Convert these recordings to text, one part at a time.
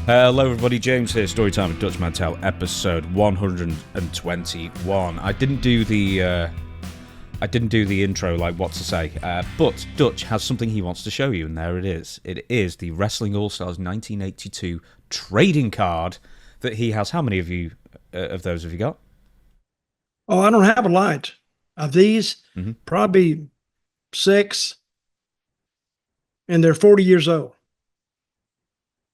Hello everybody, James here, Storytime with Dutch Mantell, episode 121. I didn't do the intro, like what to say, but Dutch has something he wants to show you, and there it is. It is the Wrestling All-Stars 1982 trading card that he has. How many of those have you got? Oh, I don't have a lot of these. Probably 6, and they're 40 years old.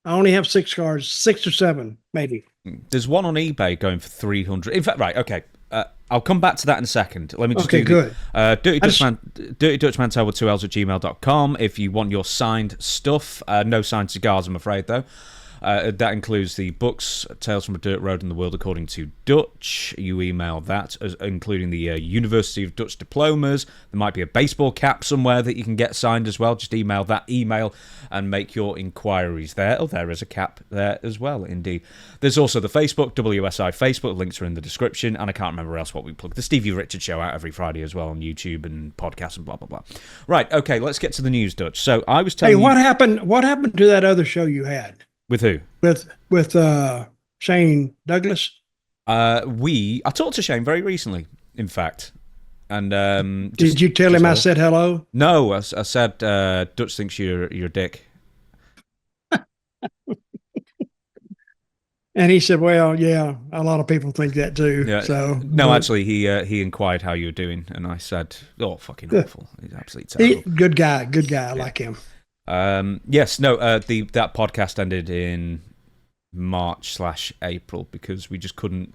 I only have 6 cards, 6 or 7, maybe. There's one on eBay going for 300. In fact, right, okay. I'll come back to that in a second. Let me just do good. Dirty Dutchman Tell with 2 L's at gmail.com if you want your signed stuff. No signed cigars, I'm afraid, though. That includes the books, Tales from a Dirt Road and the World According to Dutch. You email that, including the University of Dutch diplomas. There might be a baseball cap somewhere that you can get signed as well. Just email that email and make your inquiries there. Oh, there is a cap there as well, indeed. There's also the Facebook, WSI Facebook. Links are in the description. And I can't remember else what we plug. The Stevie Richards Show out every Friday as well on YouTube and podcasts and blah, blah, blah. Right, okay, let's get to the news, Dutch. So I was telling you... What happened to that other show you had? With who? With Shane Douglas. I talked to Shane very recently, in fact. And did you tell him I said hello? No, I said Dutch thinks you're a dick. And he said, "Well, yeah, a lot of people think that too." Yeah. So no, actually, he inquired how you were doing, and I said, "Oh, fucking awful! He's absolutely terrible." Good guy. I like him. Yes, no, that podcast ended in March/April because we just couldn't.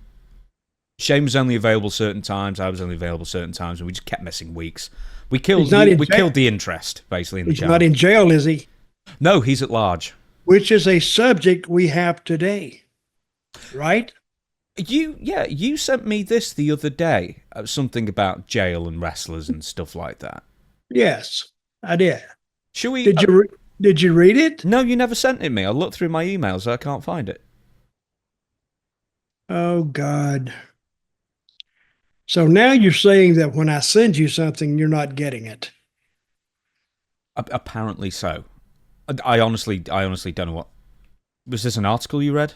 Shane was only available certain times, I was only available certain times, and we just kept missing weeks. We killed the interest, basically, in the channel. He's not in jail, is he? No, he's at large. Which is a subject we have today, right? You sent me this the other day, something about jail and wrestlers and stuff like that. Yes, I did. Should we? Did you read it? No, you never sent it me. I looked through my emails, I can't find it. Oh God! So now you're saying that when I send you something, you're not getting it. Apparently so. I honestly don't know what. Was this an article you read?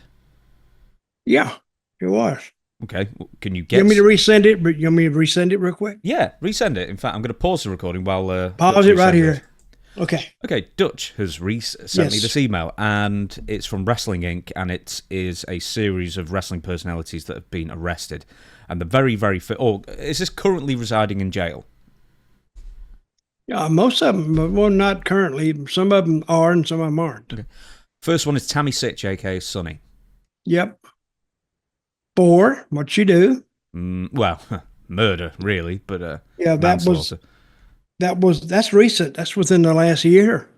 Yeah, it was. Okay, can you get? You want me to resend it? You want me to resend it real quick? Yeah, resend it. In fact, I'm going to pause the recording while pause it right here. Okay. Dutch has sent me this email, and it's from Wrestling Inc., and it is a series of wrestling personalities that have been arrested. And the very, very... is this currently residing in jail? Yeah, most of them, well, not currently. Some of them are, and some of them aren't. Okay. First one is Tammy Sitch, a.k.a. Sonny. Yep. 4, what she do? Well, murder, really, but... yeah, that's recent. That's within the last year.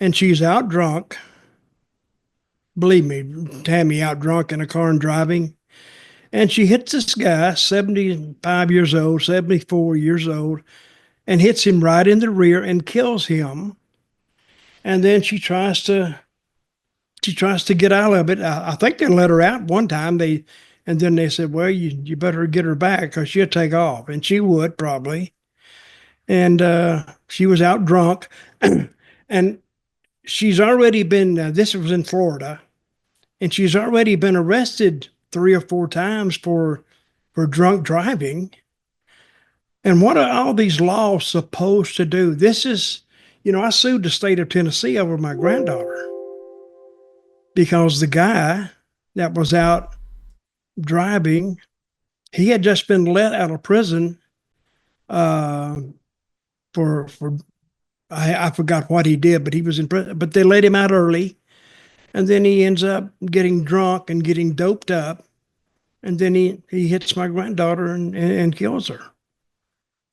And she's out drunk. Believe me, Tammy out drunk in a car and driving. And she hits this guy, 75 years old, 74 years old, and hits him right in the rear and kills him. And then she tries to get out of it. I think they let her out one time. And then they said, well, you better get her back because she'll take off. And she would probably. And she was out drunk, and she's already been, this was in Florida, and she's already been arrested 3 or 4 times for drunk driving. And what are all these laws supposed to do? This is, I sued the state of Tennessee over my granddaughter because the guy that was out driving, he had just been let out of prison for I forgot what he did, but he was in prison. But they let him out early, and then he ends up getting drunk and getting doped up, and then he hits my granddaughter and kills her.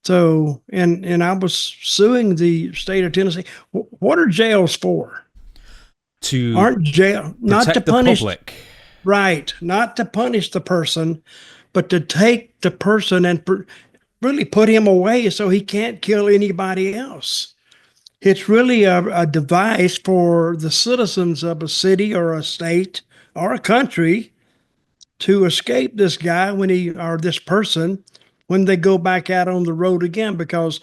So and I was suing the state of Tennessee. What are jails for? Not to punish the public, right? Not to punish the person, but to take the person and really put him away so he can't kill anybody else. It's really a device for the citizens of a city or a state or a country to escape this guy or this person when they go back out on the road again, because,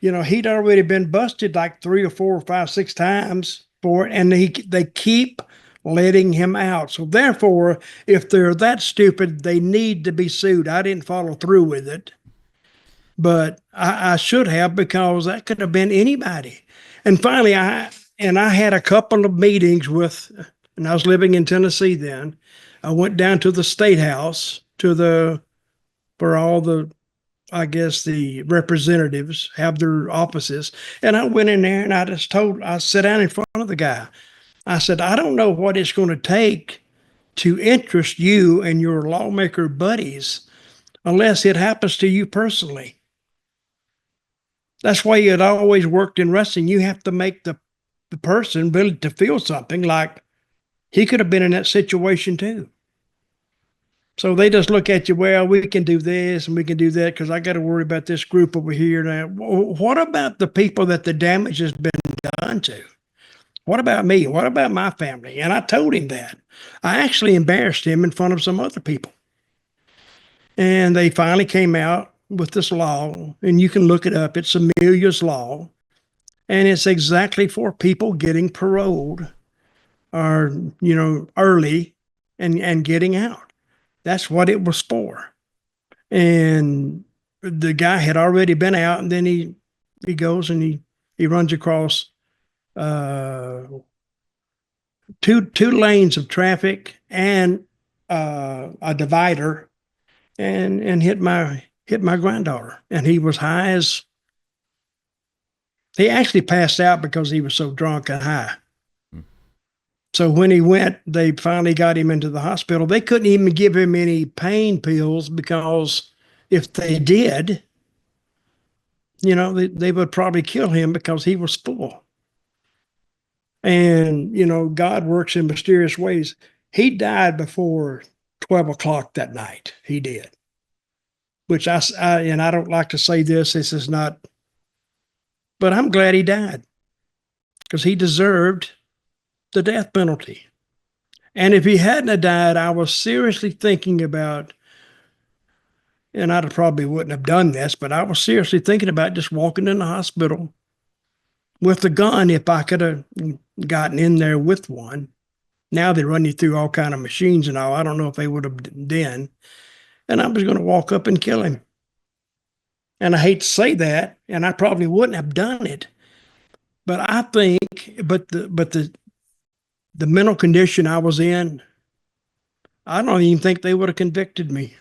he'd already been busted like 3 or 4 or 5, 6 times for it. And they keep letting him out. So therefore, if they're that stupid, they need to be sued. I didn't follow through with it, but I should have, because that could have been anybody. And finally, I had a couple of meetings with, and I was living in Tennessee then. I went down to the State House for all the, I guess, the representatives have their offices. And I went in there and I sat down in front of the guy. I said, I don't know what it's going to take to interest you and your lawmaker buddies unless it happens to you personally. That's why it always worked in wrestling. You have to make the person really to feel something like he could have been in that situation too. So they just look at you, well, we can do this and we can do that because I got to worry about this group over here. Now, what about the people that the damage has been done to? What about me? What about my family? And I told him that. I actually embarrassed him in front of some other people. And they finally came out with this law, and you can look it up. It's Amelia's Law, and it's exactly for people getting paroled or, early and getting out. That's what it was for. And the guy had already been out, and then he goes and he runs across two lanes of traffic and a divider, and hit my granddaughter. And he was high as, he actually passed out because he was so drunk and high. So when he went, they finally got him into the hospital. They couldn't even give him any pain pills because if they did, they would probably kill him because he was full. And, God works in mysterious ways. He died before 12 o'clock that night. He did. Which I don't like to say this is not, but I'm glad he died because he deserved the death penalty. And if he hadn't have died, I was seriously thinking about, and I probably wouldn't have done this, but I was seriously thinking about just walking in the hospital with a gun if I could have gotten in there with one. Now they run you through all kind of machines and all. I don't know if they would have then. And I was going to walk up and kill him. And I hate to say that, and I probably wouldn't have done it. But I think, but the mental condition I was in, I don't even think they would have convicted me.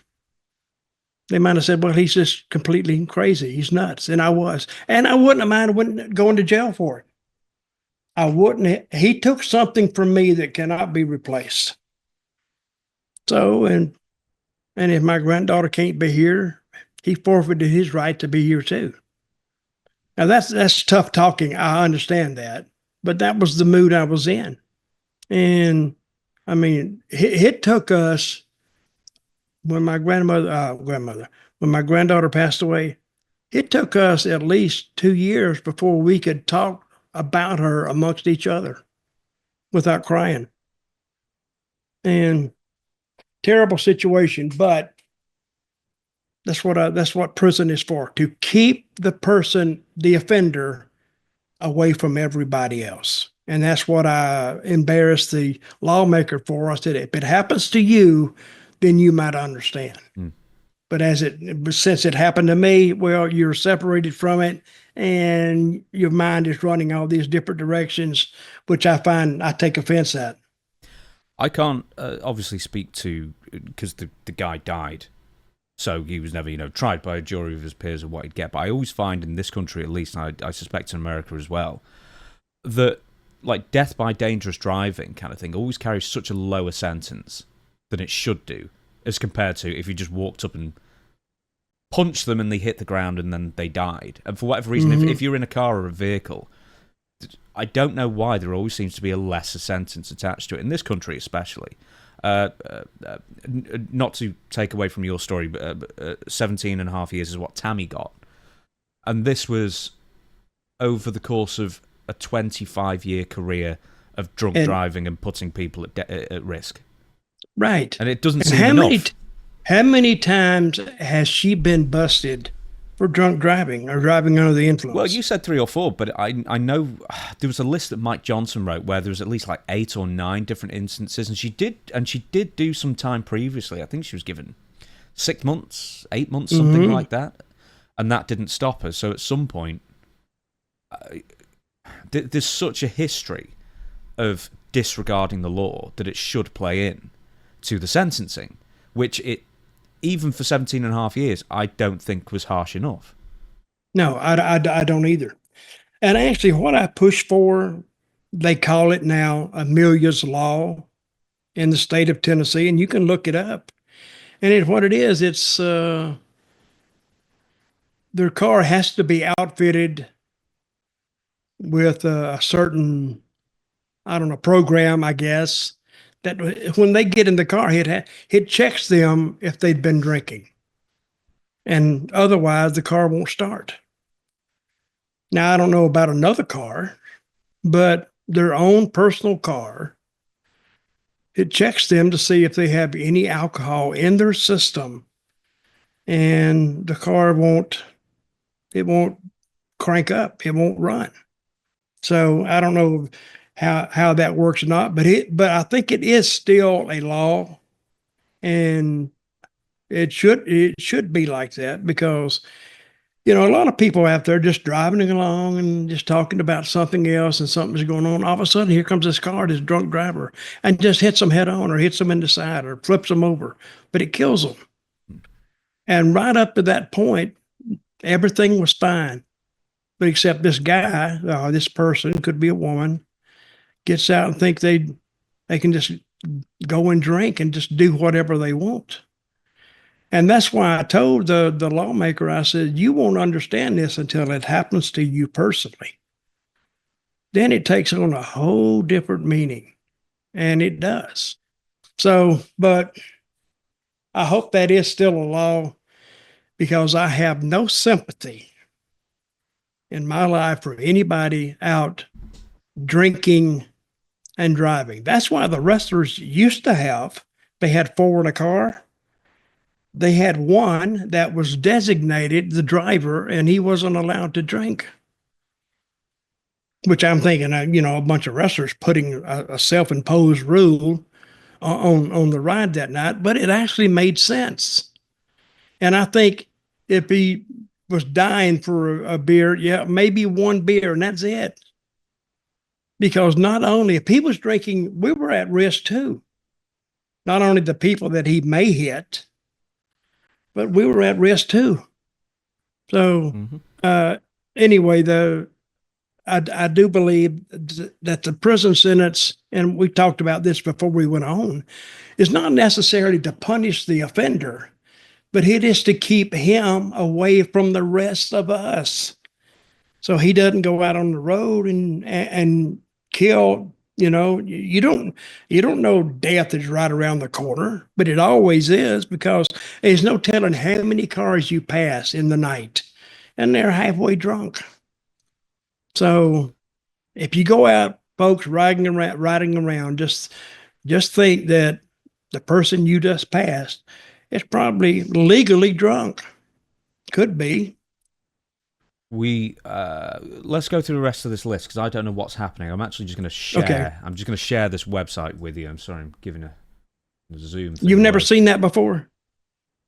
They might have said, well, he's just completely crazy. He's nuts. And I was. And I wouldn't have minded going to jail for it. I wouldn't. He took something from me that cannot be replaced. So, and if my granddaughter can't be here, he forfeited his right to be here too. Now that's tough talking. I understand that. But that was the mood I was in. And I mean, it took us, when my when my granddaughter passed away, it took us at least 2 years before we could talk about her amongst each other without crying. And terrible situation, but that's what prison is for, to keep the offender away from everybody else. And that's what I embarrassed the lawmaker for. I said, if it happens to you, then you might understand. But since it happened to me, well, you're separated from it and your mind is running all these different directions, which I find I take offense at. I can't obviously speak to, because the guy died, so he was never, tried by a jury of his peers of what he'd get. But I always find in this country, at least, and I suspect in America as well, that like death by dangerous driving kind of thing always carries such a lower sentence than it should do, as compared to if you just walked up and punched them and they hit the ground and then they died. And for whatever reason, if you're in a car or a vehicle, I don't know why there always seems to be a lesser sentence attached to it, in this country especially. Not to take away from your story, but 17 and a half years is what Tammy got. And this was over the course of a 25-year career of drunk driving and putting people at risk. Right. And it doesn't seem enough. How many times has she been busted for drunk driving or driving under the influence. Well, you said 3 or 4, but I know there was a list that Mike Johnson wrote where there was at least like 8 or 9 different instances, and she did do some time previously. I think she was given 6 months, 8 months, something like that, and that didn't stop her. So at some point, there's such a history of disregarding the law that it should play in to the sentencing, which it, even for 17 and a half years, I don't think was harsh enough. No, I don't either. And actually, what I push for, they call it now Amelia's Law in the state of Tennessee, and you can look it up. And what it is, it's their car has to be outfitted with a certain, I don't know, program, I guess, that when they get in the car, it checks them if they've been drinking. And otherwise, the car won't start. Now, I don't know about another car, but their own personal car, it checks them to see if they have any alcohol in their system, and the car won't crank up. It won't run. So I don't know how that works or not, but I think it is still a law, and it should be like that, because a lot of people out there just driving along and just talking about something else, and something's going on. All of a sudden, here comes this car, this drunk driver, and just hits them head on, or hits them in the side, or flips them over, but it kills them. And right up to that point, everything was fine, but except this guy, this person, could be a woman, gets out and think they can just go and drink and just do whatever they want. And that's why I told the lawmaker, I said, you won't understand this until it happens to you personally. Then it takes on a whole different meaning, and it does. So, but I hope that is still a law, because I have no sympathy in my life for anybody out drinking and driving. That's why the wrestlers used to have, they had 4 in a car. They had one that was designated the driver, and he wasn't allowed to drink. Which I'm thinking, a bunch of wrestlers putting a self-imposed rule on the ride that night, but it actually made sense. And I think if he was dying for a beer, maybe 1 beer, and that's it. Because not only if he was drinking, we were at risk too. Not only the people that he may hit, but we were at risk too. So anyway, I do believe that the prison sentence, and we talked about this before we went on, is not necessarily to punish the offender, but it is to keep him away from the rest of us, so he doesn't go out on the road and kill. You don't know death is right around the corner, but it always is, because there's no telling how many cars you pass in the night, and they're halfway drunk. So if you go out, folks, riding around, just think that the person you just passed is probably legally drunk. Could be. Let's go through the rest of this list, because I don't know what's happening. I'm actually just going to share. Okay. I'm just going to share this website with you. I'm sorry, I'm giving a Zoom thing. You've never seen that before?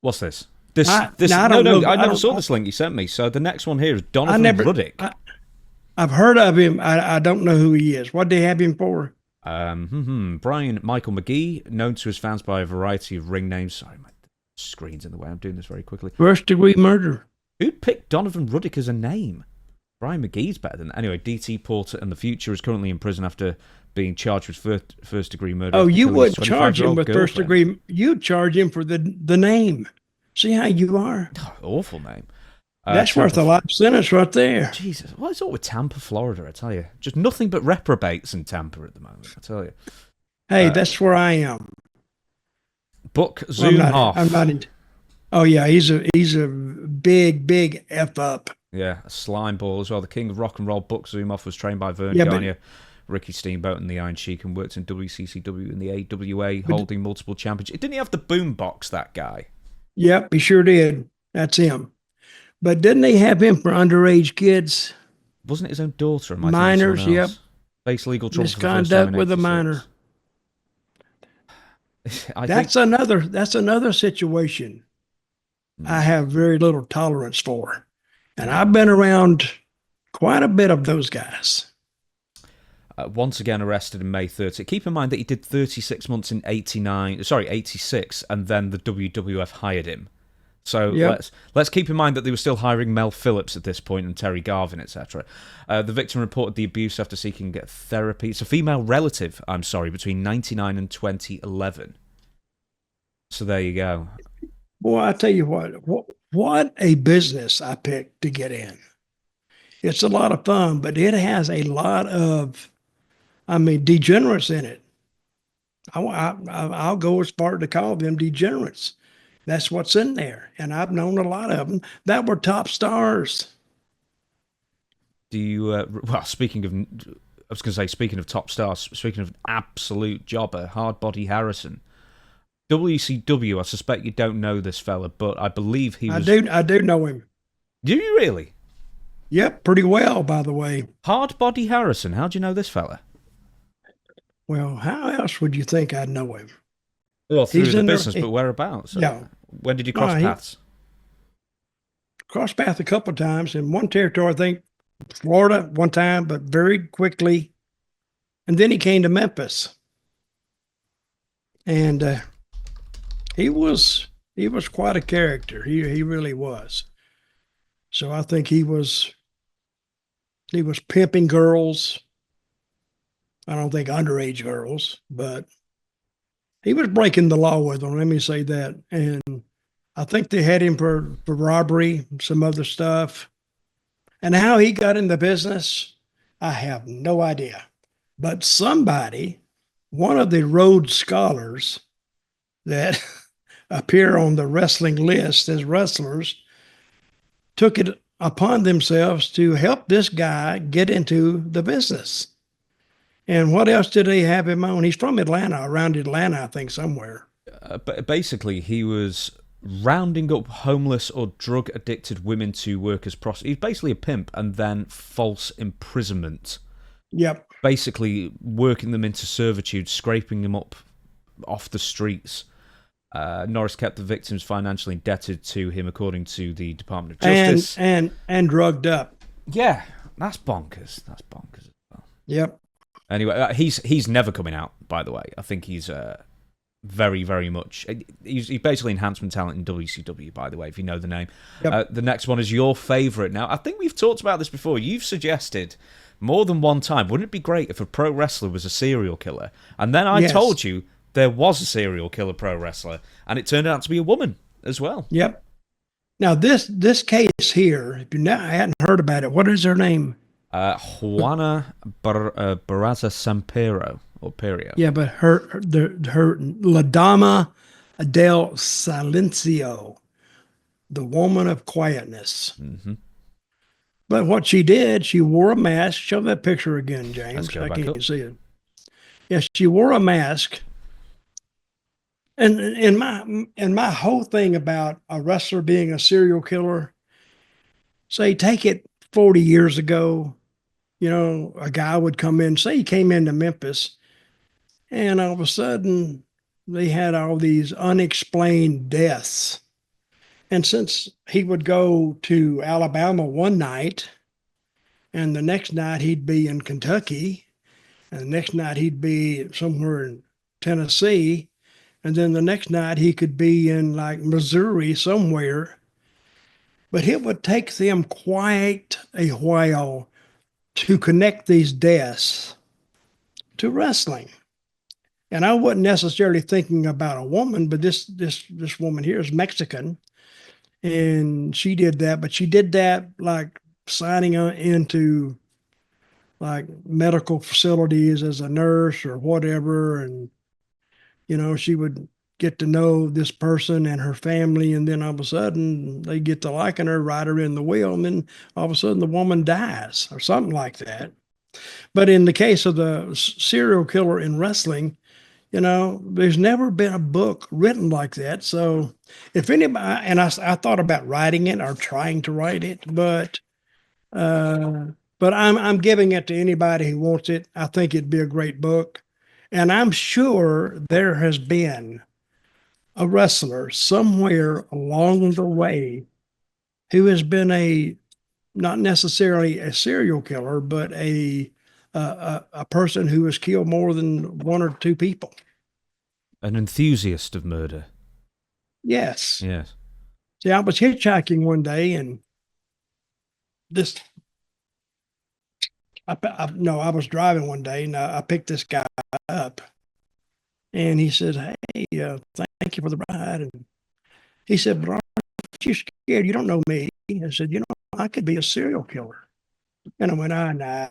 What's this? I never saw this link you sent me. So the next one here is Donovan Ruddick. I've heard of him. I don't know who he is. What do they have him for? Brian Michael McGee, known to his fans by a variety of ring names. Sorry, my screen's in the way. I'm doing this very quickly. First-degree murder. Who'd pick Donovan Ruddick as a name? Brian McGee's better than that. Anyway, DT Porter in the future is currently in prison after being charged with first-degree murder. Oh, you wouldn't charge him with first-degree. You'd charge him for the name. See how you are? Oh, awful name. That's worth a life sentence right there. Jesus, what is all with Tampa, Florida, I tell you? Just nothing but reprobates in Tampa at the moment, I tell you. Hey, that's where I am. Buck Zumhoff. I'm not in. Oh, yeah, he's a big F up. Yeah, a slime ball as well. The king of rock and roll, Buck Zumhoff, was trained by Vern Gagne, Ricky Steamboat, and the Iron Sheik, and worked in WCCW and the AWA, holding multiple championships. Didn't he have the boombox, that guy? Yep, he sure did. That's him. But didn't they have him for underage kids? Wasn't it his own daughter? Am I thinking of Minors, someone yep. else? Face legal trouble for the first Misconduct time in with a 86. minor. I think That's another situation I have very little tolerance for. And I've been around quite a bit of those guys. Once again arrested in May 30. Keep in mind that he did 36 months in 86, and then the WWF hired him. So Yep. let's keep in mind that they were still hiring Mel Phillips at this point and Terry Garvin, etc. The victim reported the abuse after seeking therapy. It's a female relative, between 1999 and 2011. So there you go. Boy, I tell you what a business I picked to get in. It's a lot of fun, but it has a lot of, degenerates in it. I'll go as far to call them degenerates. That's what's in there. And I've known a lot of them that were top stars. Do you, speaking of top stars, speaking of absolute jobber, Hard Body Harrison. WCW, I suspect you don't know this fella, but I believe he was... I do know him. Do you really? Yep, pretty well, by the way. Hard Body Harrison, how do you know this fella? Well, how else would you think I'd know him? Well, through the business, but whereabouts? Yeah. When did you cross paths? Crossed paths a couple of times. In one territory, I think, Florida one time, but very quickly. And then he came to Memphis. And he was quite a character. He really was. So I think he was pimping girls. I don't think underage girls, but he was breaking the law with them. Let me say that. And I think they had him for robbery, some other stuff. And how he got in the business, I have no idea. But somebody, one of the Rhodes Scholars that appear on the wrestling list as wrestlers, took it upon themselves to help this guy get into the business. And what else did they have him on? He's from Atlanta, around Atlanta, I think, somewhere. But basically, he was rounding up homeless or drug-addicted women to work as prostitutes. He's basically a pimp, and then false imprisonment. Yep. Basically working them into servitude, scraping them up off the streets. Norris kept the victims financially indebted to him, according to the Department of Justice. And drugged up. Yeah, that's bonkers. That's bonkers as well. Yep. Anyway, he's never coming out, by the way. I think he's very, very much... He's basically enhancement talent in WCW, by the way, if you know the name. Yep. The next one is your favourite. Now, I think we've talked about this before. You've suggested more than one time, wouldn't it be great if a pro wrestler was a serial killer? And then I told you there was a serial killer pro wrestler, and it turned out to be a woman as well. Yep. Now, this case here, if you hadn't heard about it, what is her name? Juana Barraza Sampero, or Perio. Yeah, but her La Dama del Silencio, the woman of quietness. Mm-hmm. But what she did, she wore a mask. Show that picture again, James. I can't see it. Yes, she wore a mask. And my whole thing about a wrestler being a serial killer, say, take it 40 years ago, a guy would come in, say he came into Memphis, and all of a sudden they had all these unexplained deaths. And since he would go to Alabama one night, and the next night he'd be in Kentucky, and the next night he'd be somewhere in Tennessee, and then the next night he could be in like Missouri somewhere. But it would take them quite a while to connect these deaths to wrestling. And I wasn't necessarily thinking about a woman, but this woman here is Mexican. And she did that, but she did that like signing into like medical facilities as a nurse or whatever. And, she would get to know this person and her family. And then all of a sudden they get to liking her, write her in the will. And then all of a sudden the woman dies or something like that. But in the case of the serial killer in wrestling, There's never been a book written like that. So if anybody, and I thought about writing it or trying to write it, uh, but I'm giving it to anybody who wants it. I think it'd be a great book. And I'm sure there has been a wrestler somewhere along the way who has been not necessarily a serial killer, but a person who has killed more than one or two people. An enthusiast of murder. Yes. Yes. See, I was hitchhiking one day, and this. No, I was driving one day, and I picked this guy up, and he said, "Hey, thank you for the ride." And he said, "But aren't you scared? You don't know me." I said, "I could be a serial killer." And I went, nah.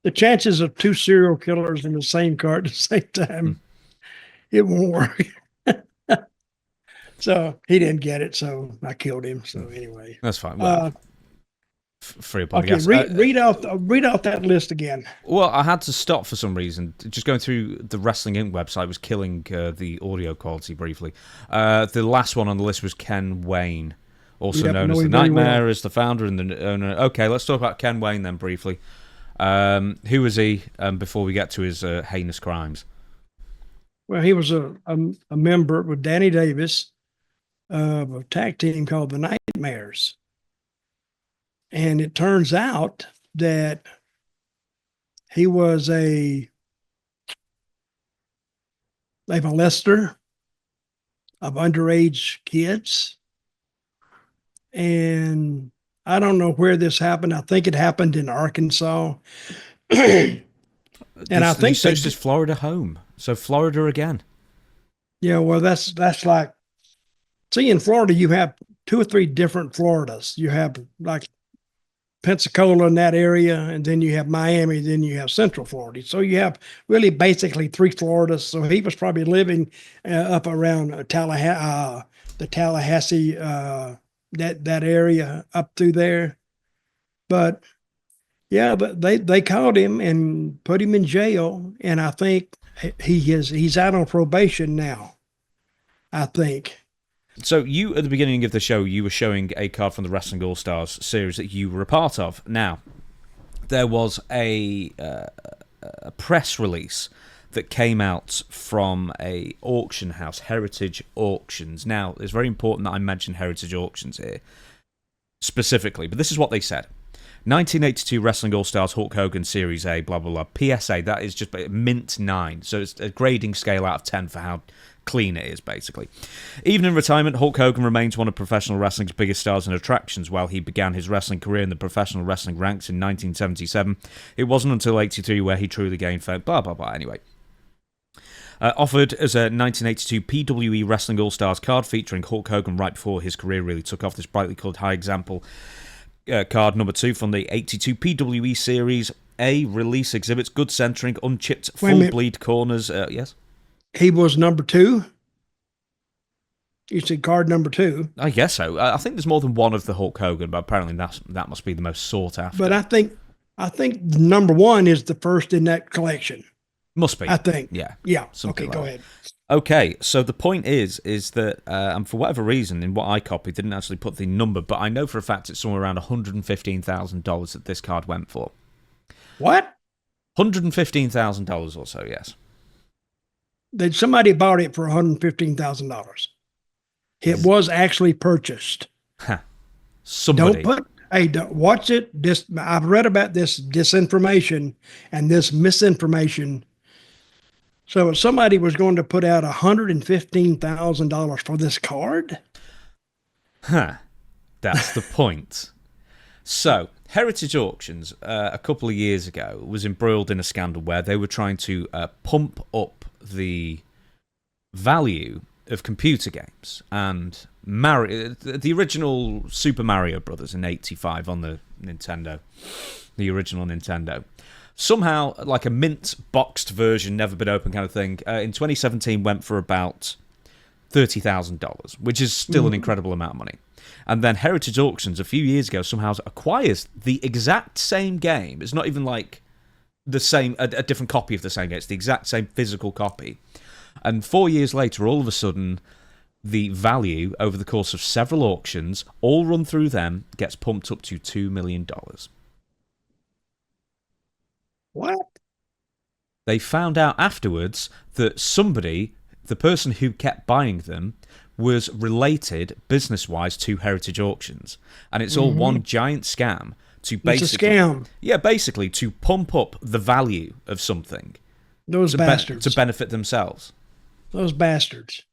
The chances of two serial killers in the same car at the same time, it won't work. So he didn't get it, so I killed him. So anyway, that's fine. Well, free okay, read out that list again. Well, I had to stop for some reason. Just going through the Wrestling Inc. website was killing the audio quality briefly. The last one on the list was Ken Wayne, also known as the Nightmare, as the founder and the owner. Okay, let's talk about Ken Wayne then briefly. Who was he before we get to his heinous crimes? Well, he was a member with Danny Davis of a tag team called the Nightmares. And it turns out that he was a molester of underage kids. And I don't know where this happened. I think it happened in Arkansas. I think he searched his Florida home. So Florida again. Yeah, well, that's like, see, in Florida, you have 2 or 3 different Floridas. You have like Pensacola in that area, and then you have Miami, then you have Central Florida. So you have really basically 3 Floridas. So he was probably living up around Tallahassee, the Tallahassee, that area up through there. But yeah, but they caught him and put him in jail, and I think he's out on probation now, I think. So you, at the beginning of the show, you were showing a card from the Wrestling All-Stars series that you were a part of. Now, there was a press release that came out from a auction house, Heritage Auctions. Now, it's very important that I mention Heritage Auctions here specifically, but this is what they said. 1982 Wrestling All-Stars Hulk Hogan Series A, blah, blah, blah. PSA, that is just mint 9. So it's a grading scale out of 10 for how clean it is, basically. Even in retirement, Hulk Hogan remains one of professional wrestling's biggest stars and attractions. While he began his wrestling career in the professional wrestling ranks in 1977, it wasn't until 83 where he truly gained fame, blah, blah, blah. Anyway. Offered as a 1982 PWE Wrestling All-Stars card featuring Hulk Hogan right before his career really took off, this brightly coloured high example card number 2 from the 82 PWE Series A release exhibits good centering, unchipped, full bleed corners. Yes? He was number 2? You said card number 2? I guess so. I think there's more than one of the Hulk Hogan, but apparently that must be the most sought after. But I think number 1 is the first in that collection. Must be. I think. Yeah. Yeah. Okay, go ahead. Okay, so the point is that, and for whatever reason, in what I copied, didn't actually put the number, but I know for a fact it's somewhere around $115,000 that this card went for. What? $115,000 or so, yes. That somebody bought it for $115,000. It was actually purchased. Somebody. Don't watch it. I've read about this disinformation and this misinformation. So if somebody was going to put out $115,000 for this card? That's the point. So, Heritage Auctions, a couple of years ago, was embroiled in a scandal where they were trying to pump up the value of computer games. And the original Super Mario Brothers in 85 on the Nintendo, the original Nintendo. Somehow, like a mint boxed version, never been open kind of thing, in 2017 went for about $30,000, which is still an incredible amount of money. And then Heritage Auctions, a few years ago, somehow acquires the exact same game. It's not even like the same, a different copy of the same game. It's the exact same physical copy. And 4 years later, all of a sudden, the value over the course of several auctions, all run through them, gets pumped up to $2 million. What? They found out afterwards that somebody, the person who kept buying them, was related business-wise to Heritage Auctions. And it's all one giant scam to basically... It's a scam. Yeah, basically to pump up the value of something. Those bastards. To benefit themselves. Those bastards.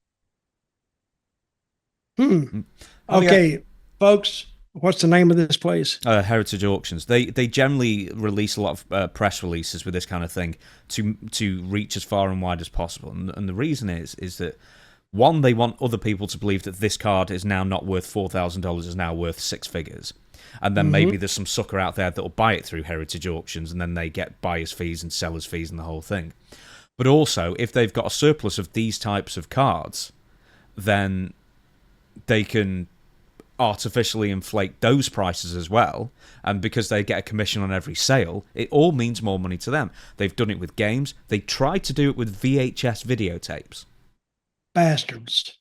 Okay, folks, what's the name of this place? Heritage Auctions. They generally release a lot of press releases with this kind of thing to reach as far and wide as possible. And the reason is that, one, they want other people to believe that this card is now not worth $4,000, is now worth six figures. And then maybe there's some sucker out there that will buy it through Heritage Auctions, and then they get buyer's fees and seller's fees and the whole thing. But also, if they've got a surplus of these types of cards, then they can artificially inflate those prices as well, and because they get a commission on every sale, it all means more money to them. They've done it with games. They tried to do it with VHS videotapes. Bastards.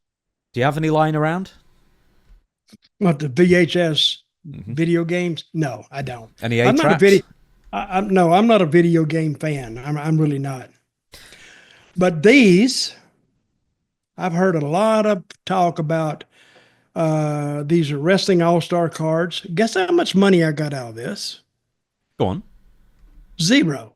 Do you have any lying around? What, the VHS video games? No, I don't. Any 8-tracks? No, I'm not a video game fan. I'm really not. But these, I've heard a lot of talk about. These are wrestling all-star cards. Guess how much money I got out of this? Go on. 0.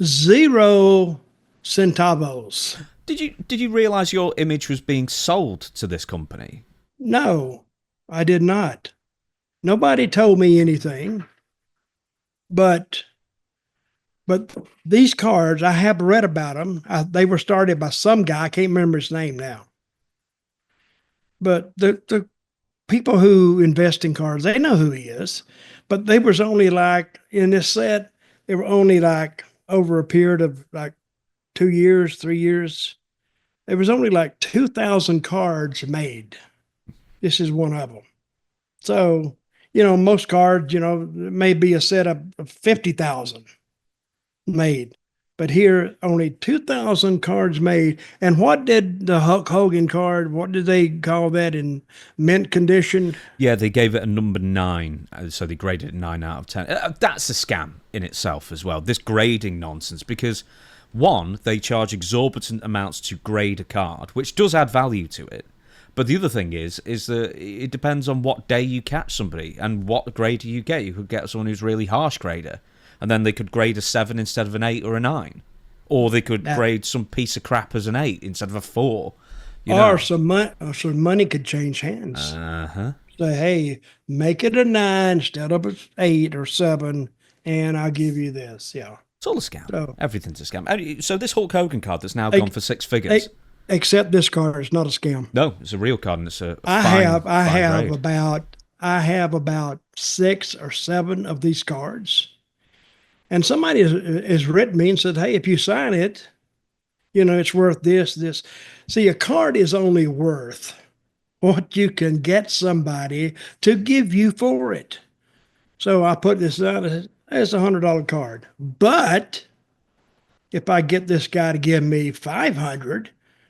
0 centavos. Did you realize your image was being sold to this company? No, I did not. Nobody told me anything. But these cards, I have read about them. They were started by some guy. I can't remember his name now. But the people who invest in cards, they know who he is. But they was only like, in this set, they were only like over a period of like 2 years, 3 years. There was only like 2,000 cards made. This is one of them. So, most cards, may be a set of 50,000 made. But here, only 2,000 cards made. And what did the Hulk Hogan card, what did they call that, in mint condition? Yeah, they gave it a number 9. So they graded it 9 out of 10. That's a scam in itself as well, this grading nonsense. Because, one, they charge exorbitant amounts to grade a card, which does add value to it. But the other thing is that it depends on what day you catch somebody and what grader you get. You could get someone who's really harsh grader, and then they could grade a 7 instead of an 8 or a 9. Or they could grade some piece of crap as an 8 instead of a 4. Or some money could change hands. Say, hey, make it a 9 instead of an 8 or 7, and I'll give you this. Yeah. It's all a scam. So, everything's a scam. So this Hulk Hogan card that's now gone for 6 figures. Except this card is not a scam. No, it's a real card, and it's a I have about 6 or 7 of these cards. And somebody has written me and said, hey, if you sign it, it's worth this. See, a card is only worth what you can get somebody to give you for it. So I put this out as a $100 card. But if I get this guy to give me $500,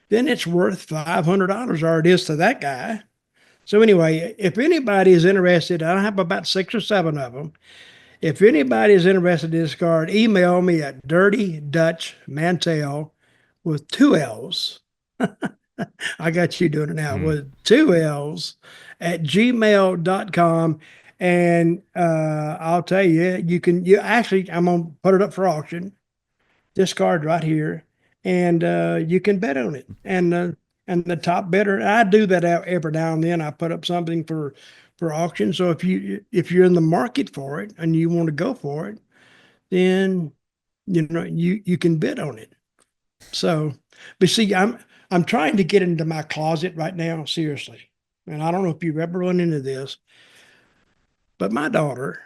then it's worth $500, or it is to that guy. So anyway, if anybody is interested, I have about 6 or 7 of them. If anybody is interested in this card, email me at Dirty Dutch Mantell with 2 L's. I got you doing it now, with 2 L's at gmail.com. And I'll tell you, I'm going to put it up for auction. This card right here. And you can bet on it. And the top bidder, I do that out every now and then. I put up something for auction. So if you're in the market for it and you want to go for it, then you can bid on it. So, but see, I'm trying to get into my closet right now, seriously. And I don't know if you've ever run into this, but my daughter,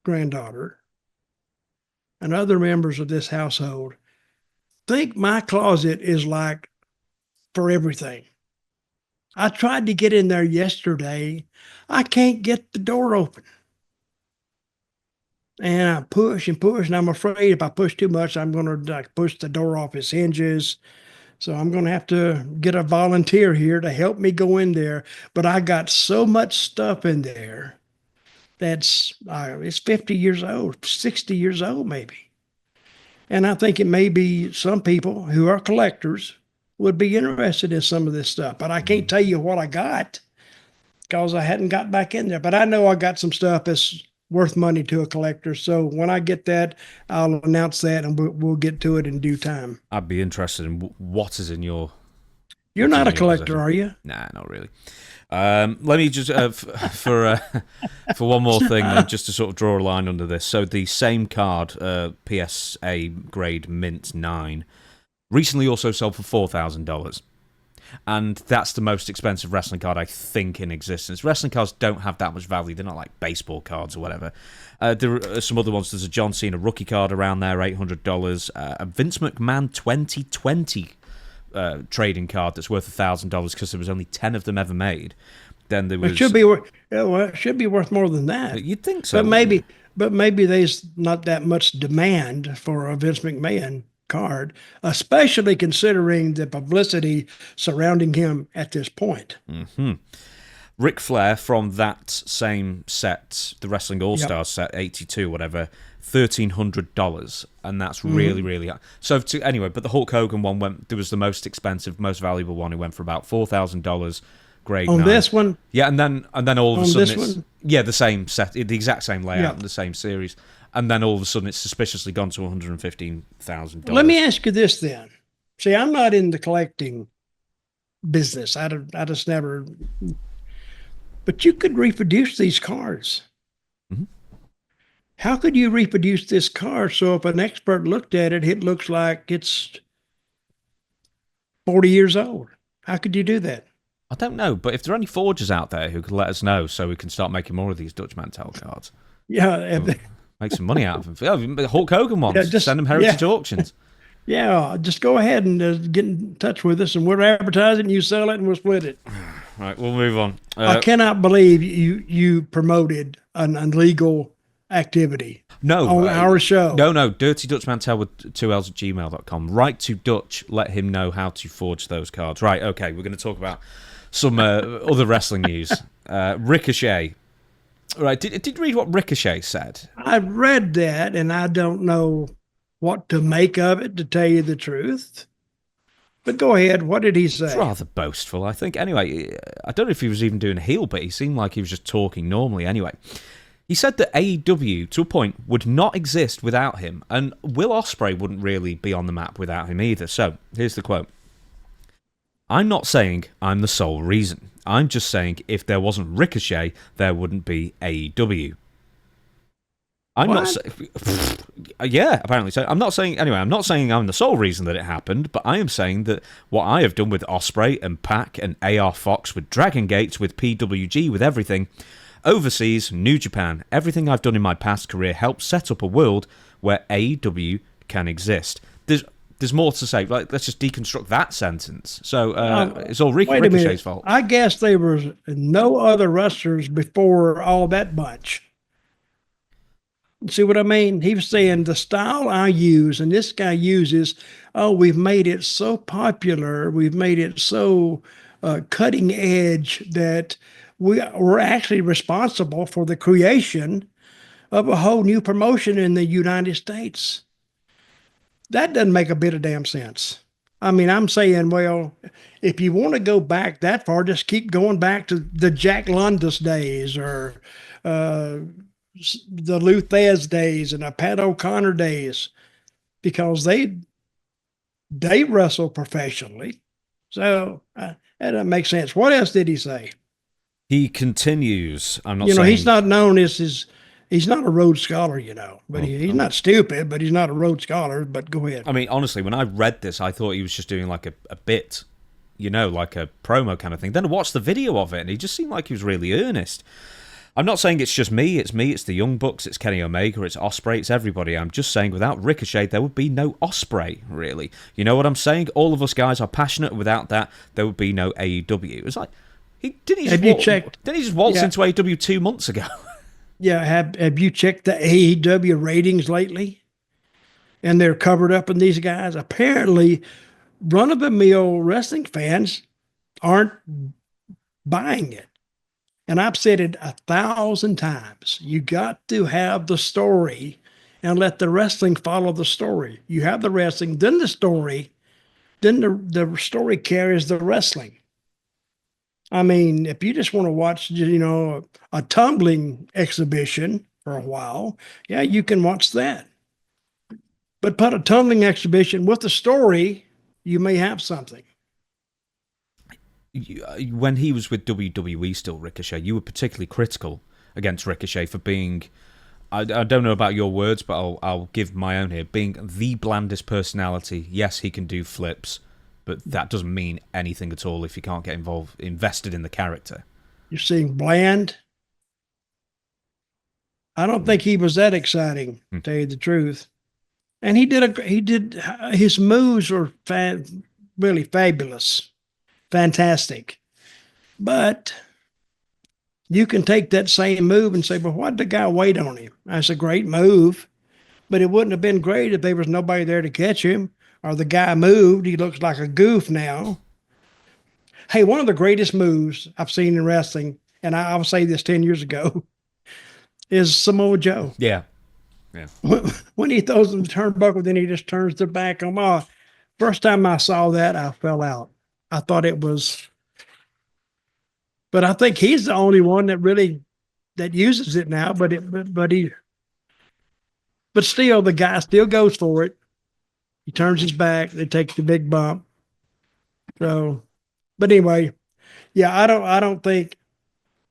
granddaughter, and other members of this household think my closet is like for everything. I tried to get in there yesterday. I can't get the door open. And I push and push, and I'm afraid if I push too much, I'm going to like push the door off its hinges. So I'm going to have to get a volunteer here to help me go in there. But I got so much stuff in there that's it's 50 years old, 60 years old maybe. And I think it may be some people who are collectors would be interested in some of this stuff. But I can't tell you what I got because I hadn't got back in there. But I know I got some stuff that's worth money to a collector. So when I get that, I'll announce that and we'll get to it in due time. I'd be interested in what is in your. You're not a collector, are you? Nah, not really. Let me just for one more thing, just to sort of draw a line under this. So the same card, PSA grade Mint 9, recently also sold for $4,000. And that's the most expensive wrestling card I think in existence. Wrestling cards don't have that much value. They're not like baseball cards or whatever. There are some other ones. There's a John Cena rookie card around there, $800. A Vince McMahon 2020 trading card that's worth $1,000 because there was only 10 of them ever made. Then there was. It should be worth more than that. You'd think so. But maybe there's not that much demand for a Vince McMahon card, especially considering the publicity surrounding him at this point. Mm-hmm. Ric Flair from that same set, the Wrestling All-Stars set, 82, whatever, $1,300, and that's really, really high. So anyway, but the Hulk Hogan one there was the most expensive, most valuable one. It went for about $4,000. Grade on 9. This one, yeah, and then all of a sudden it's the same set, the exact same layout, and the same series, and then all of a sudden it's suspiciously gone to $115,000. Let me ask you this then. See, I'm not in the collecting business. I just never. But you could reproduce these cards. Mm-hmm. How could you reproduce this card so if an expert looked at it, it looks like it's 40 years old? How could you do that? I don't know, but if there are any forgers out there who could let us know so we can start making more of these Dutch Mantell cards. Yeah. Make some money out of them. The Hulk Hogan ones, just send them heritage auctions. Yeah, just go ahead and get in touch with us and we'll advertise it and you sell it and we'll split it. Right, we'll move on. I cannot believe you promoted an illegal activity on our show. No, Dirty Dutch Mantell with 2 L's at gmail.com. Write to Dutch, let him know how to forge those cards. Right, okay, we're going to talk about some other wrestling news. Ricochet. Right, did you read what Ricochet said? I read that, and I don't know what to make of it, to tell you the truth. But go ahead. What did he say? It's rather boastful, I think. Anyway, I don't know if he was even doing a heel, but he seemed like he was just talking normally. Anyway, he said that AEW, to a point, would not exist without him, and Will Ospreay wouldn't really be on the map without him either. So, here's the quote. I'm not saying I'm the sole reason. I'm just saying if there wasn't Ricochet, there wouldn't be AEW. I'm not saying... Yeah, apparently so. I'm not saying I'm the sole reason that it happened, but I am saying that what I have done with Ospreay and Pac and AR Fox, with Dragon Gates, with PWG, with everything, overseas, New Japan, everything I've done in my past career helps set up a world where AEW can exist. There's more to say. Like, let's just deconstruct that sentence. So it's all Ricochet's fault. I guess there was no other wrestlers before all that bunch. See what I mean? He was saying the style I use, and this guy uses, we've made it so popular, we've made it so cutting edge that we're actually responsible for the creation of a whole new promotion in the United States. That doesn't make a bit of damn sense. I mean, I'm saying, well, if you want to go back that far, just keep going back to the Jack Lundus days or the Lou Thez days and the Pat O'Connor days, because they wrestle professionally. So that doesn't make sense. What else did he say? He continues. I'm not saying... he's not known as he's not a Rhodes Scholar, but he's not stupid, but he's not a Rhodes Scholar. But go ahead. I mean, honestly, when I read this, I thought he was just doing like a bit, like a promo kind of thing. Then I watched the video of it, and he just seemed like he was really earnest. I'm not saying it's just me, it's the Young Bucks, it's Kenny Omega, it's Ospreay, it's everybody. I'm just saying without Ricochet, there would be no Ospreay, really. You know what I'm saying? All of us guys are passionate. Without that, there would be no AEW. It was like, didn't he just waltz into AEW 2 months ago? Yeah, have you checked the AEW ratings lately? And they're covered up in these guys. Apparently, run of the mill wrestling fans aren't buying it. And I've said it 1,000 times. You got to have the story and let the wrestling follow the story. You have the wrestling, then the story, then the story carries the wrestling. I mean, if you just want to watch, a tumbling exhibition for a while, yeah, you can watch that. But put a tumbling exhibition with a story, you may have something. When he was with WWE still, Ricochet, you were particularly critical against Ricochet for being, I don't know about your words, but I'll give my own here, being the blandest personality. Yes, he can do flips, but that doesn't mean anything at all if you can't get invested in the character. You're seeing bland. I don't think he was that exciting, to tell you the truth. And his moves were really fabulous, fantastic. But you can take that same move and say, well, why did the guy wait on him? That's a great move, but it wouldn't have been great if there was nobody there to catch him or the guy moved. He looks like a goof now. Hey, one of the greatest moves I've seen in wrestling, and I'll say this 10 years ago, is Samoa Joe. Yeah. When he throws the turnbuckle, then he just turns the back on. Oh, first time I saw that, I fell out. I thought it was, but I think he's the only one that uses it now. But still, the guy still goes for it. He turns his back. They take the big bump. So, but anyway, yeah, I don't think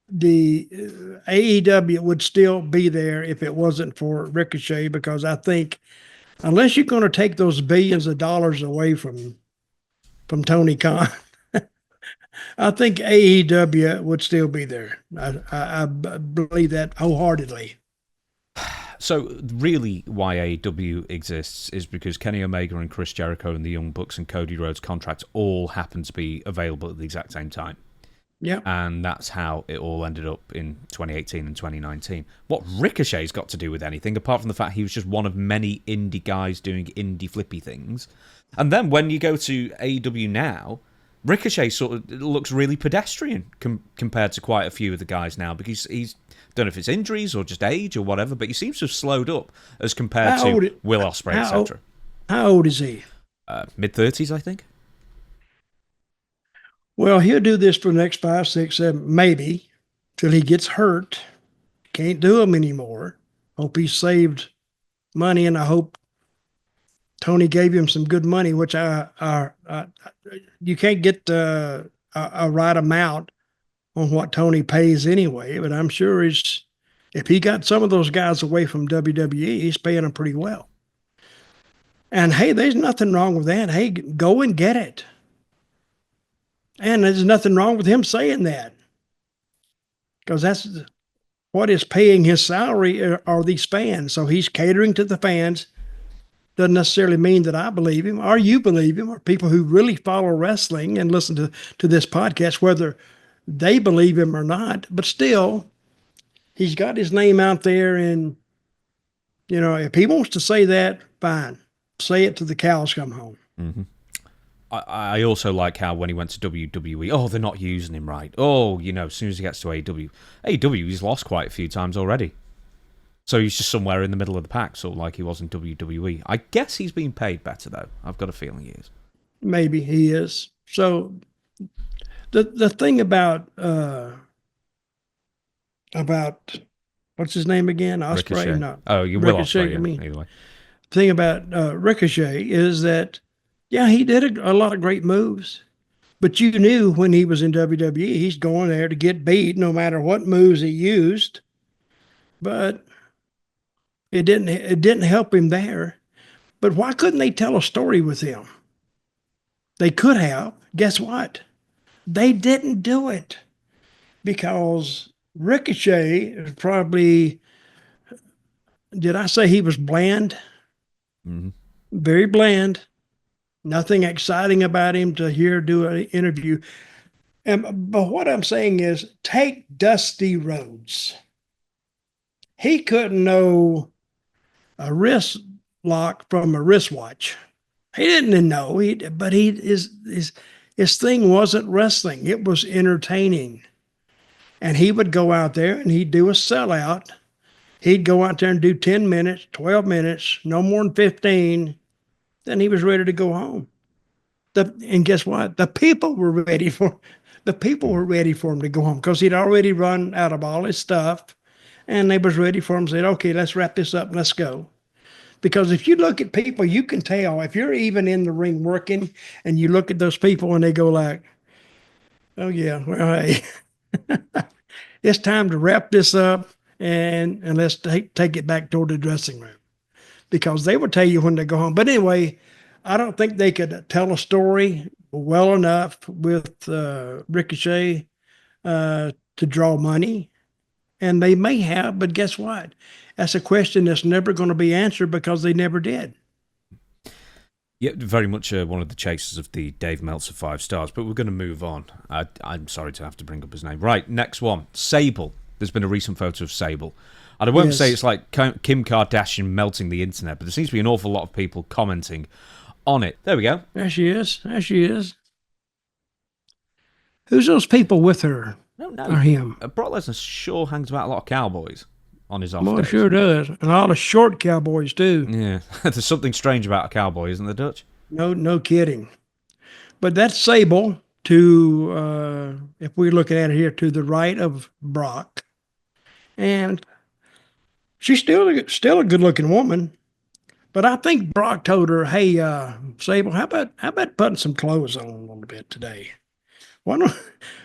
the AEW would still be there if it wasn't for Ricochet, because I think unless you're going to take those billions of dollars away from TonyKhan, I think AEW would still be there. I believe that wholeheartedly. So really why AEW exists is because Kenny Omega and Chris Jericho and the Young Bucks and Cody Rhodes contracts all happen to be available at the exact same time. Yeah. And that's how it all ended up in 2018 and 2019. What Ricochet's got to do with anything, apart from the fact he was just one of many indie guys doing indie flippy things. And then when you go to AEW now, Ricochet sort of looks really pedestrian compared to quite a few of the guys now, because he's, don't know if it's injuries or just age or whatever, but he seems to have slowed up as compared to Will Ospreay, etc. How old is he? Mid-30s, I think. Well, he'll do this for the next 5, 6, 7, maybe, till he gets hurt. Can't do them anymore. Hope he saved money, and I hope Tony gave him some good money, which you can't get a right amount on what Tony pays anyway. But I'm sure if he got some of those guys away from WWE, he's paying them pretty well. And hey, there's nothing wrong with that. Hey, go and get it. And there's nothing wrong with him saying that, because that's what is paying his salary are these fans. So he's catering to the fans. Doesn't necessarily mean that I believe him or you believe him, or people who really follow wrestling and listen to this podcast, whether they believe him or not. But still, he's got his name out there. And, if he wants to say that, fine. Say it till the cows come home. Mm-hmm. I also like how when he went to WWE, they're not using him right. As soon as he gets to AEW, he's lost quite a few times already. So he's just somewhere in the middle of the pack, sort of like he was in WWE. I guess he's being paid better, though. I've got a feeling he is. Maybe he is. So the thing about what's his name again? Ospreay? No. You will Ospreay, yeah, either way. The thing about Ricochet is that, yeah, he did a lot of great moves, but you knew when he was in WWE, he's going there to get beat no matter what moves he used. But it didn't help him there. But why couldn't they tell a story with him? They could have. Guess what? They didn't do it, because Ricochet is probably, did I say he was bland? Mm-hmm. Very bland. Nothing exciting about him to do an interview. But what I'm saying is, take Dusty Rhodes. he couldn't know a wrist lock from a wristwatch. He didn't know. But his thing wasn't wrestling. It was entertaining. And he would go out there and he'd do a sellout. He'd go out there and do 10 minutes, 12 minutes, no more than 15. Then he was ready to go home. And guess what? The people were ready for him to go home because he'd already run out of all his stuff. And they was ready for him to say, okay, let's wrap this up and let's go. Because if you look at people, you can tell if you're even in the ring working and you look at those people and they go like, oh yeah, well, hey, it's time to wrap this up and let's take it back toward the dressing room, because they would tell you when they go home. But anyway, I don't think they could tell a story well enough with Ricochet to draw money. And they may have, but guess what? That's a question that's never going to be answered because they never did. Yeah, very much one of the chasers of the Dave Meltzer 5 stars, but we're going to move on. I'm sorry to have to bring up his name. Right, next one. Sable. There's been a recent photo of Sable. And I won't say it's like Kim Kardashian melting the internet, but there seems to be an awful lot of people commenting on it. There we go. There she is. There she is. Who's those people with her? No, or him? Brock Lesnar sure hangs about a lot of cowboys on his off Well, days. sure does. And a lot of short cowboys, too. Yeah, there's something strange about a cowboy, isn't there, Dutch? No kidding. But that's Sable to, if we're looking at it here, to the right of Brock. And she's still a good-looking woman. But I think Brock told her, hey, Sable, how about putting some clothes on a little bit today? Why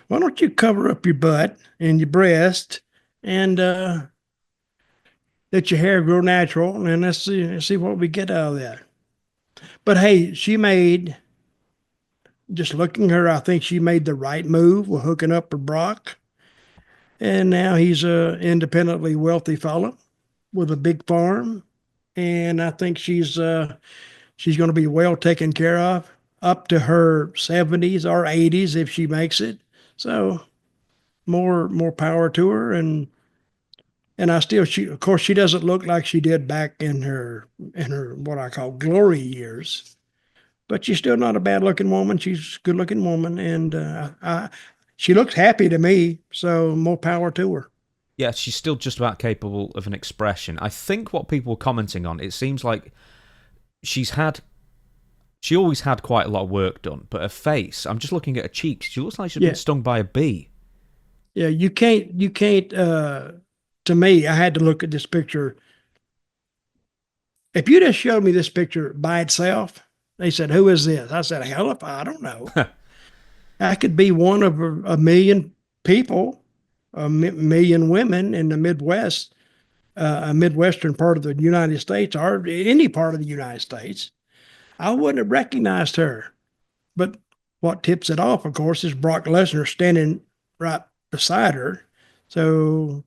don't you cover up your butt and your breast and let your hair grow natural, and let's see what we get out of that. But hey, just looking at her, I think she made the right move with hooking up with Brock. And now he's a independently wealthy fellow with a big farm. And I think she's going to be well taken care of up to her 70s or 80s if she makes it. So more power to her. And of course, she doesn't look like she did back in her what I call glory years, but she's still not a bad looking woman. She's a good looking woman, and she looks happy to me. So more power to her. Yeah, she's still just about capable of an expression. I think what people were commenting on, it seems like she always had quite a lot of work done, but her face, I'm just looking at her cheeks. She looks like she's been stung by a bee. Yeah, you can't. To me, I had to look at this picture. If you just showed me this picture by itself, they said, "Who is this?" I said, "Hell if I don't know." I could be one of a million people, a million women in the Midwest, a Midwestern part of the United States, or any part of the United States. I wouldn't have recognized her. But what tips it off, of course, is Brock Lesnar standing right beside her. So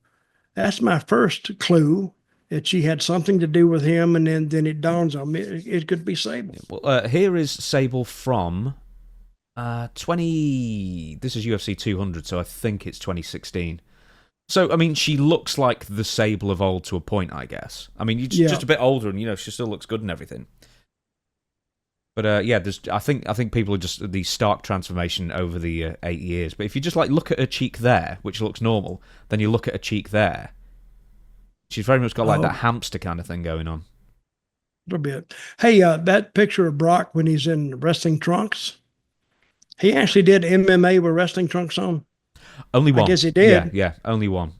that's my first clue that she had something to do with him, and then it dawns on me it could be Sable. Well, here is Sable from 20. This is UFC 200, so I think it's 2016. So, I mean, she looks like the Sable of old to a point, I guess. I mean, just a bit older, and she still looks good and everything. But I think people are just the stark transformation over the 8 years. But if you just look at her cheek there, which looks normal, then you look at her cheek there, she's very much got that hamster kind of thing going on. A little bit. Hey, that picture of Brock when he's in wrestling trunks, he actually did MMA with wrestling trunks on. Only one. I guess he did. Yeah, only one.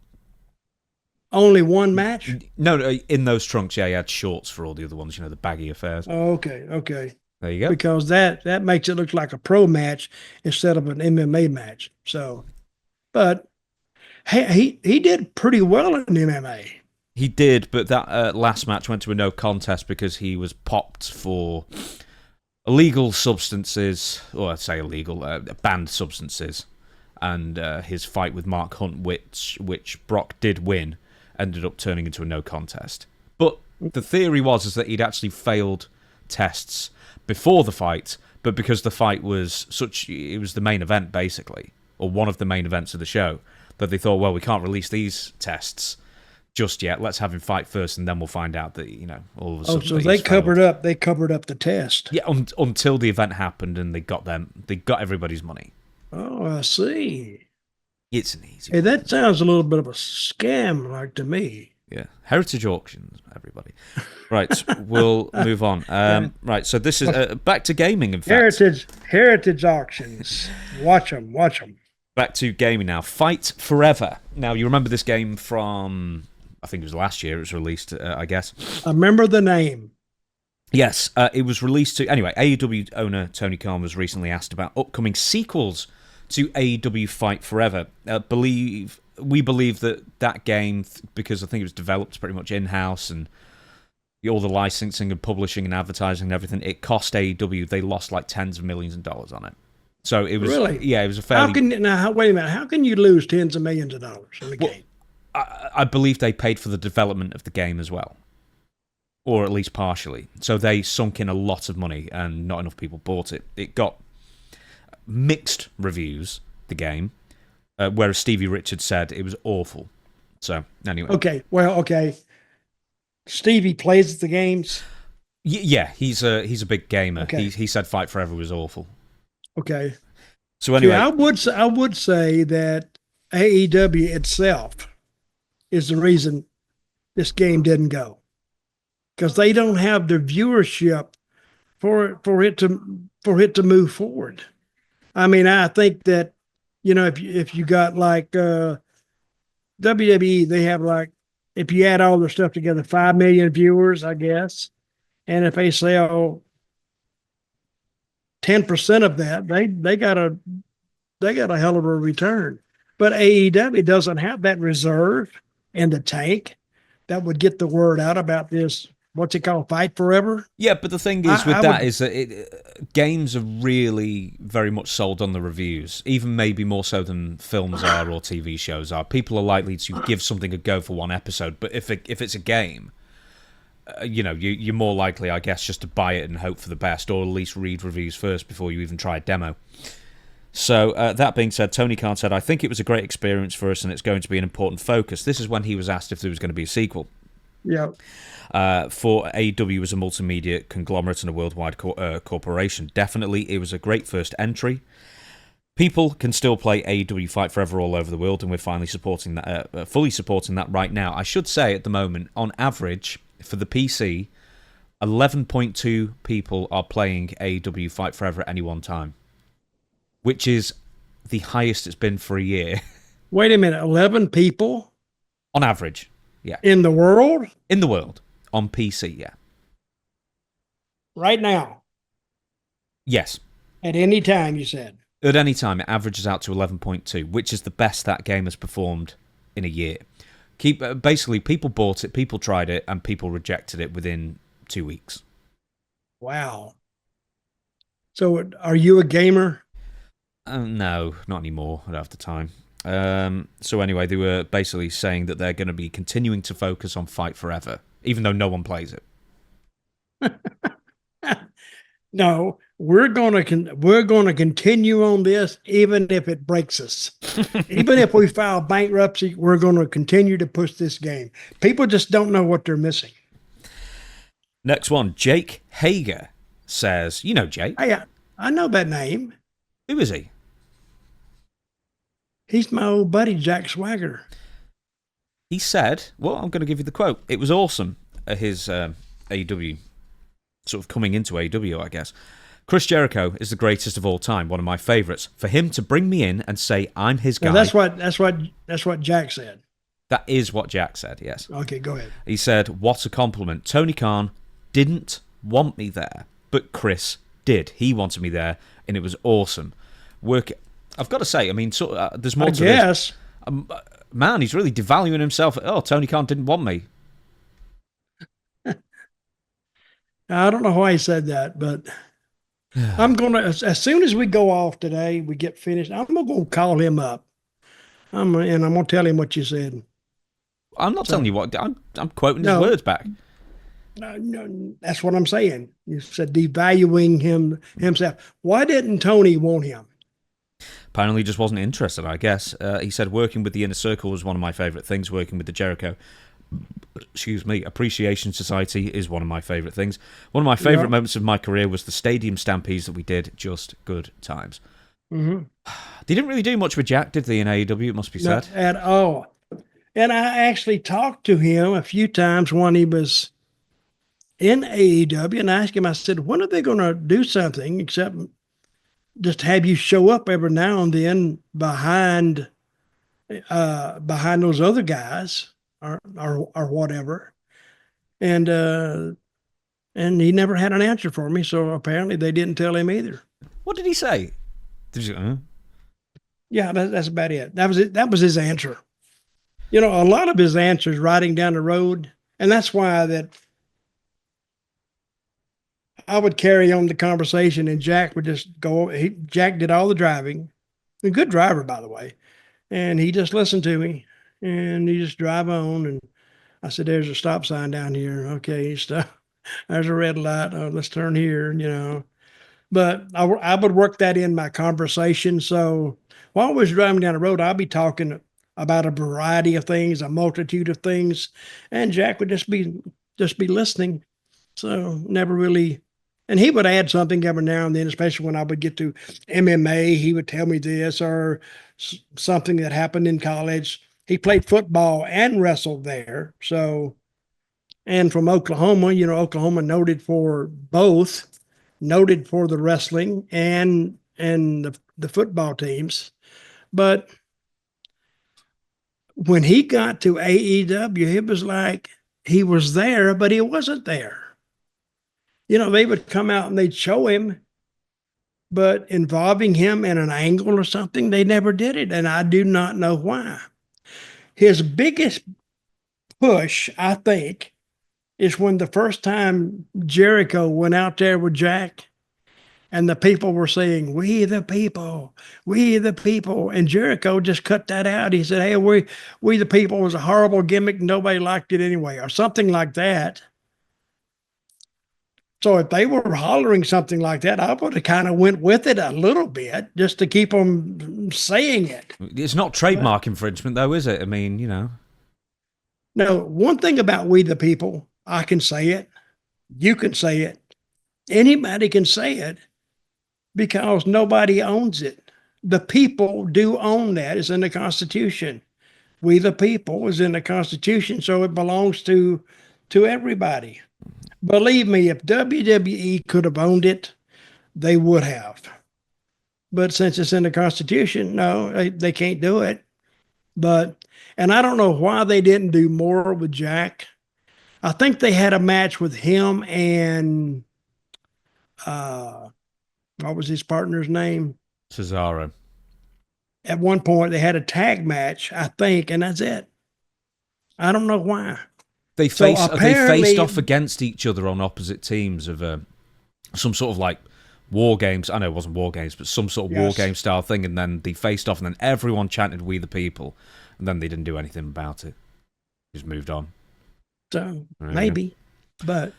Only one match? No, in those trunks, he had shorts for all the other ones, the baggy affairs. Oh, okay. There you go. Because that makes it look like a pro match instead of an MMA match. So, but he did pretty well in MMA. He did, but that last match went to a no contest because he was popped for illegal substances, or I'd say illegal, banned substances. And his fight with Mark Hunt, which Brock did win, ended up turning into a no contest. But the theory was that he'd actually failed tests before the fight, but because the fight was it was the main event basically, or one of the main events of the show, that they thought, well, we can't release these tests just yet. Let's have him fight first, and then we'll find out that, all of a sudden. So they covered up. They covered up the test. Yeah, until the event happened, and they got everybody's money. Oh, I see. It's an easy. Hey, that sounds a little bit of a scam, like to me. Yeah, heritage auctions, everybody. Right, we'll move on. Right, so this is back to gaming. In fact, heritage auctions. Watch them. Back to gaming now. Fight Forever. Now, you remember this game from, I think it was last year. It was released, I guess. I remember the name. Yes, it was released to... Anyway, AEW owner TonyKhan was recently asked about upcoming sequels to AEW Fight Forever. We believe that game, because I think it was developed pretty much in-house and all the licensing and publishing and advertising and everything, it cost AEW, they lost like tens of millions of dollars on it. So it was... Really? Yeah, it was a fairly... Wait a minute. How can you lose tens of millions of dollars on a game? I believe they paid for the development of the game as well. Or at least partially. So they sunk in a lot of money and not enough people bought it. It got mixed reviews, the game, whereas Stevie Richards said it was awful. So, anyway. Okay. Stevie plays the games? Yeah, he's a big gamer. Okay. He said Fight Forever was awful. Okay. So anyway. I would say that AEW itself is the reason this game didn't go. Because they don't have the viewership for it to move forward. I mean, I think that, if you got like WWE, they have like, if you add all their stuff together, 5 million viewers, I guess. And if they sell 10% of that, they got a hell of a return. But AEW doesn't have that reserve in the tank that would get the word out about this. What's it called? Fight Forever? Yeah, but the thing is is that games are really very much sold on the reviews, even maybe more so than films are or TV shows are. People are likely to give something a go for one episode, but if it's a game, you're more likely, I guess, just to buy it and hope for the best, or at least read reviews first before you even try a demo. So, that being said, TonyKhan said, I think it was a great experience for us and it's going to be an important focus. This is when he was asked if there was going to be a sequel. Yeah. For AEW as a multimedia conglomerate and a worldwide corporation. Definitely, it was a great first entry. People can still play AEW Fight Forever all over the world, and we're finally supporting that, fully supporting that right now. I should say, at the moment, on average, for the PC, 11.2 people are playing AEW Fight Forever at any one time, which is the highest it's been for a year. Wait a minute, 11 people? On average, yeah. In the world? In the world. On PC, yeah. Right now? Yes. At any time, you said? At any time, it averages out to 11.2, which is the best that game has performed in a year. Basically, people bought it, people tried it, and people rejected it within 2 weeks. Wow. So, are you a gamer? No, not anymore. I don't have the time. So anyway, they were basically saying that they're going to be continuing to focus on Fight Forever, even though no one plays it. No, we're going to continue on this, even if it breaks us. Even if we file bankruptcy, we're going to continue to push this game. People just don't know what they're missing. Next one, Jake Hager says, you know Jake. Hey, I know that name. Who is he? He's my old buddy, Jack Swagger. He said, well, I'm going to give you the quote. It was awesome at his AEW, sort of coming into AEW, I guess. Chris Jericho is the greatest of all time, one of my favorites. For him to bring me in and say I'm his guy. Well, that's what Jack said. That is what Jack said, yes. Okay, go ahead. He said, what a compliment. TonyKhan didn't want me there, but Chris did. He wanted me there, and it was awesome. I've got to say, I mean, there's more to this. Man, he's really devaluing himself. Oh, TonyKhan didn't want me. I don't know why he said that, but I'm going to, as soon as we go off today, we get finished, I'm going to call him up. I'm going to tell him what you said. I'm not telling you what, I'm quoting his words back. No, that's what I'm saying. You said devaluing himself. Why didn't Tony want him? Apparently he just wasn't interested, I guess. He said working with the Inner Circle was one of my favourite things, working with the Jericho excuse me, Appreciation Society is one of my favourite things. One of my favourite moments of my career was the stadium stampedes that we did. Just good times. Mm-hmm. They didn't really do much with Jack, did they, in AEW, it must be said? Not at all. And I actually talked to him a few times when he was in AEW and I asked him, I said, when are they going to do something except just have you show up every now and then behind those other guys or whatever. And he never had an answer for me. So apparently they didn't tell him either. What did he say? Did you go, Yeah, that's about it. That was it. That was his answer. You know, a lot of his answers riding down the road. And that's why that I would carry on the conversation and Jack would just go. Jack did all the driving. A good driver, by the way. And he just listened to me and he just drive on. And I said, there's a stop sign down here. Okay, stop. There's a red light. Oh, let's turn here, you know. But I would work that in my conversation. So while I was driving down the road, I'd be talking about a variety of things, a multitude of things. And Jack would just be listening. So never really. And he would add something every now and then, especially when I would get to MMA. He would tell me this or something that happened in college. He played football and wrestled there. So, and from Oklahoma, you know, Oklahoma noted for both, noted for the wrestling and the football teams. But when he got to AEW, it was like he was there, but he wasn't there. You know, they would come out and they'd show him, but involving him in an angle or something, they never did it. And I do not know why. His biggest push, I think, is when the first time Jericho went out there with Jack and the people were saying, we the people, we the people. And Jericho just cut that out. He said, hey, we the people was a horrible gimmick. Nobody liked it anyway, or something like that. So if they were hollering something like that, I would have kind of went with it a little bit just to keep them saying it. It's not trademark infringement, though, is it? I mean, you know. No, one thing about we the people, I can say it. You can say it. Anybody can say it because nobody owns it. The people do own that. It's in the Constitution. We the people is in the Constitution, so it belongs to everybody. Believe me, if WWE could have owned it, they would have. But since it's in the Constitution, no, they can't do it. And I don't know why they didn't do more with Jack. I think they had a match with him and what was his partner's name? Cesaro. At one point, they had a tag match, I think, and that's it. I don't know why. They faced off against each other on opposite teams of some sort of like war games. I know it wasn't war games, but some sort of war game style thing. And then they faced off, and then everyone chanted "We the People," and then they didn't do anything about it. Just moved on. So maybe, but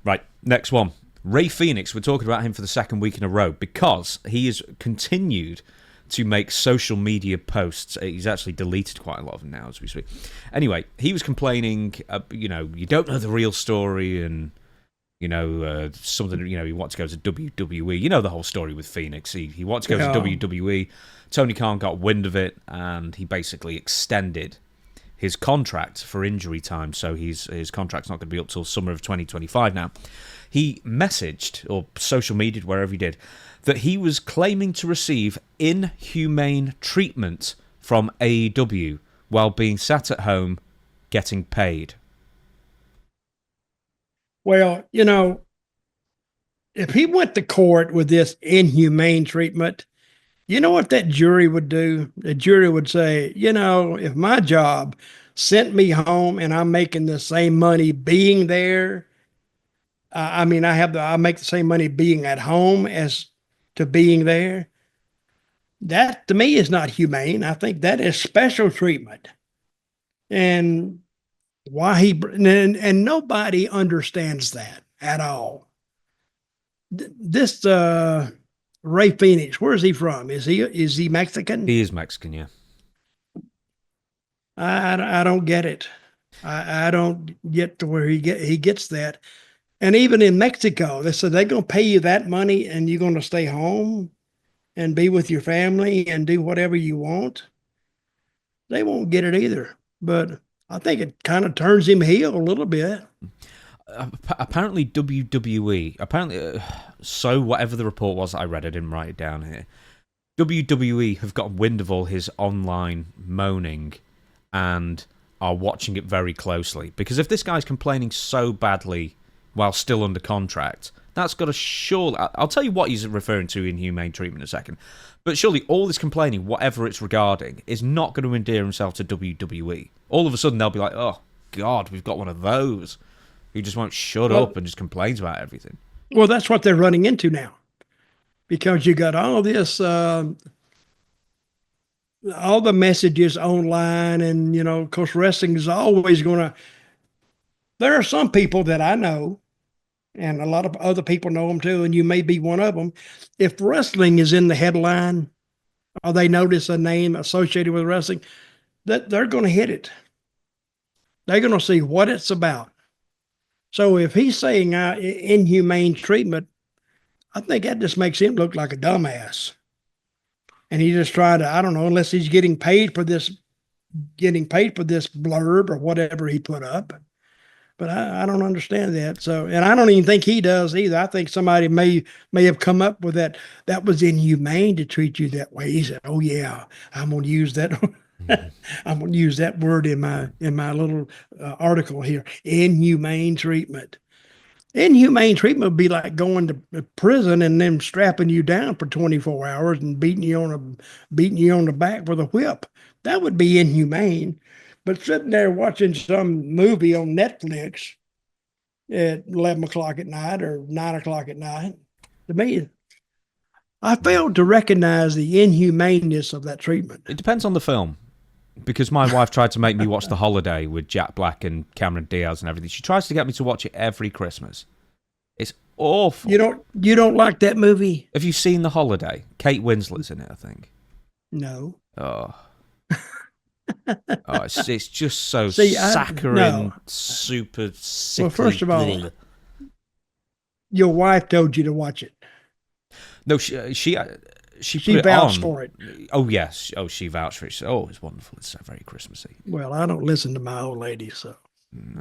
right. Next one, Ray Fenix. We're talking about him for the second week in a row because he has continued to make social media posts. He's actually deleted quite a lot of them now as we speak. Anyway, he was complaining, you don't know the real story and, something, he wants to go to WWE. You know the whole story with Fenix. He wants to go to WWE. TonyKhan got wind of it and he basically extended his contract for injury time. So his contract's not going to be up till summer of 2025 now. He messaged, or social media, wherever he did, that he was claiming to receive inhumane treatment from AEW while being sat at home getting paid. Well, if he went to court with this inhumane treatment, you know what that jury would do? The jury would say, if my job sent me home and I'm making the same money being there, I make the same money being at home as to being there. That to me is not humane. I think that is special treatment. And why and nobody understands that at all. This Ray Fenix, where is he from? Is he Mexican? He is Mexican, yeah. I don't get it. I don't get to where he gets that. And even in Mexico, they said they're going to pay you that money and you're going to stay home and be with your family and do whatever you want. They won't get it either. But I think it kind of turns him heel a little bit. Apparently WWE, so whatever the report was, I read, I didn't write it down here. WWE have got wind of all his online moaning and are watching it very closely. Because if this guy's complaining so badly while still under contract, that's got to surely... I'll tell you what he's referring to in humane treatment in a second. But surely all this complaining, whatever it's regarding, is not going to endear himself to WWE. All of a sudden they'll be like, oh, God, we've got one of those who just won't shut up and just complains about everything. Well, that's what they're running into now. Because you got all this... all the messages online, and of course wrestling is always going to, there are some people that I know, and a lot of other people know them too, and you may be one of them. If wrestling is in the headline or they notice a name associated with wrestling, that they're going to hit it. They're going to see what it's about. So if he's saying inhumane treatment, I think that just makes him look like a dumbass. And he just tried to, I don't know, unless he's getting paid for this blurb or whatever he put up. But I don't understand that. So, and I don't even think he does either. I think somebody may have come up with that. That was inhumane to treat you that way. He said, "Oh yeah, I'm going to use that. I'm going to use that word in my little article here. Inhumane treatment." Inhumane treatment would be like going to prison and then strapping you down for 24 hours and beating you on the back with a whip. That would be inhumane. But sitting there watching some movie on Netflix at 11 o'clock at night or 9 o'clock at night, to me, I failed to recognize the inhumaneness of that treatment. It depends on the film. Because my wife tried to make me watch The Holiday with Jack Black and Cameron Diaz and everything. She tries to get me to watch it every Christmas. It's awful. You don't like that movie? Have you seen The Holiday? Kate Winslet's in it, I think. No. Oh, it's just so saccharine, super sickly. Well, first of all, your wife told you to watch it. No, she vouched for it. Oh yes. Oh, she vouched for it. She said, "Oh, it's wonderful. It's very Christmassy." Well, I don't listen to my old lady, so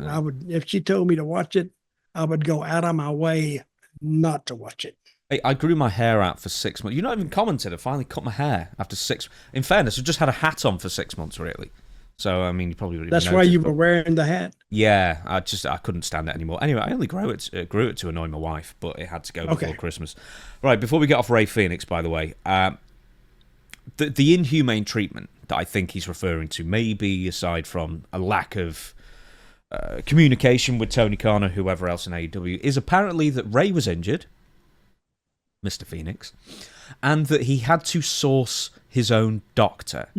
I would, if she told me to watch it, I would go out of my way not to watch it. Hey, I grew my hair out for 6 months. You're not even commented. I finally cut my hair after 6. In fairness, I just had a hat on for 6 months, really. So I mean, you probably would. That's why you were wearing the hat. Yeah, I couldn't stand it anymore. Anyway, I only grew it to annoy my wife, but it had to go before Christmas. Right, before we get off Ray Fenix, by the way, the inhumane treatment that I think he's referring to, maybe aside from a lack of communication with TonyKhan or whoever else in AEW, is apparently that Ray was injured, Mr. Fenix, and that he had to source his own doctor.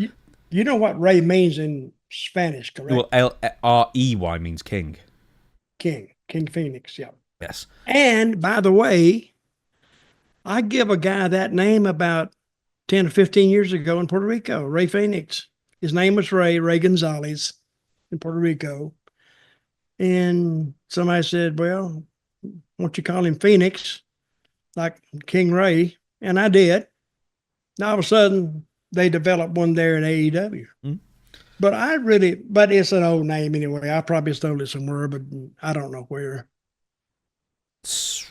You know what Ray means in Spanish, correct? Well, R-E-Y means king. King Fenix, yeah. Yes. And by the way, I give a guy that name about 10 or 15 years ago in Puerto Rico, Ray Fenix. His name was Ray Gonzalez in Puerto Rico. And somebody said, well, why don't you call him Phoenix, like King Ray? And I did. Now, all of a sudden, they developed one there in AEW. Mm. But it's an old name anyway. I probably stole it somewhere, but I don't know where.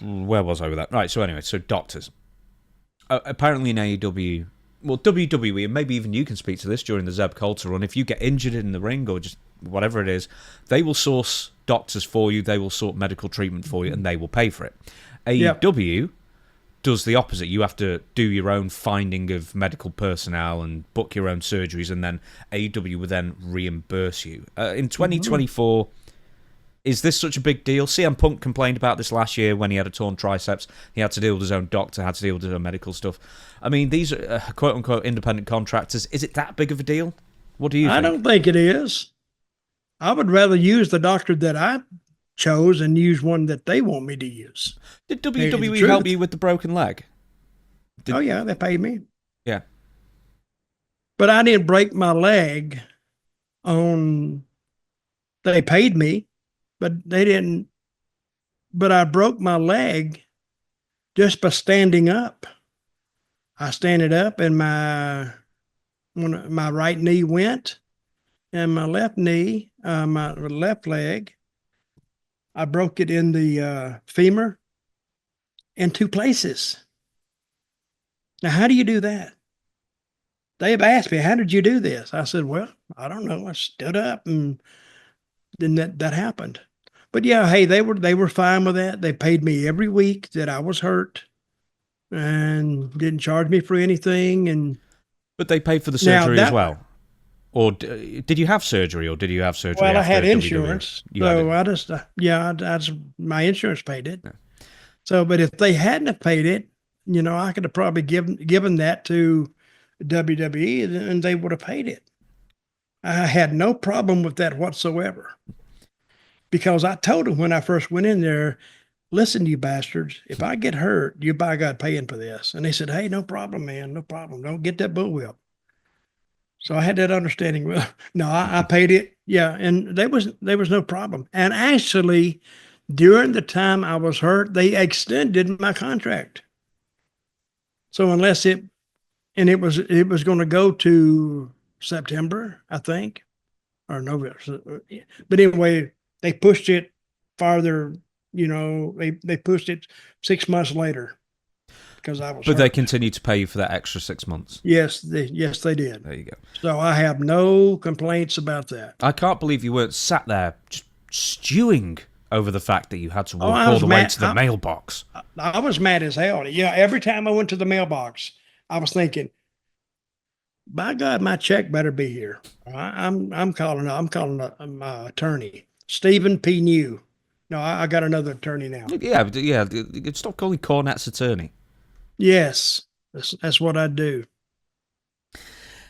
Where was I with that? Right, so anyway, so doctors. Apparently in AEW, well, WWE, and maybe even you can speak to this during the Zeb Colter run, if you get injured in the ring or just whatever it is, they will source doctors for you, they will sort medical treatment for you, and they will pay for it. AEW does the opposite. You have to do your own finding of medical personnel and book your own surgeries, and then AEW will then reimburse you. In 2024, is this such a big deal? CM Punk complained about this last year when he had a torn triceps. He had to deal with his own doctor, had to deal with his own medical stuff. I mean, these are quote-unquote independent contractors. Is it that big of a deal? What do you think? I don't think it is. I would rather use the doctor that I chose and use one that they want me to use. Did WWE help you with the broken leg? Oh, yeah, they paid me. Yeah. But I didn't break my leg on They paid me, but they didn't. But I broke my leg just by standing up. I standed up, and my right knee went, and my left knee, my left leg, I broke it in the femur in two places. Now, how do you do that? They've asked me, how did you do this? I said, well, I don't know. I stood up, and then that happened. But yeah, hey, they were fine with that. They paid me every week that I was hurt and didn't charge me for anything. And But they paid for the surgery as well. Or did you have surgery, or did you have surgery? Well, I had WWE? insurance, so I just my insurance paid it. Yeah. So, but if they hadn't have paid it, I could have probably given that to WWE, and they would have paid it. I had no problem with that whatsoever, because I told them when I first went in there, listen, you bastards, if I get hurt, you by God paying for this. And they said, hey, no problem, man, no problem. Don't get that bullwhip. So I had that understanding. Well, no, I paid it. Yeah. And there was no problem. And actually, during the time I was hurt, they extended my contract. So unless it was going to go to September, I think, or November. But anyway, they pushed it farther, they pushed it 6 months later. Because I was But hurt. They continued to pay you for that extra 6 months. Yes, they did. There you go. So I have no complaints about that. I can't believe you weren't sat there just stewing over the fact that you had to walk all the way to the mailbox. I was mad as hell. Yeah, every time I went to the mailbox, I was thinking, by God, my check better be here. I'm calling my attorney, Stephen P. New. No, I got another attorney now. Yeah. Stop calling Cornette's attorney. Yes, that's what I do.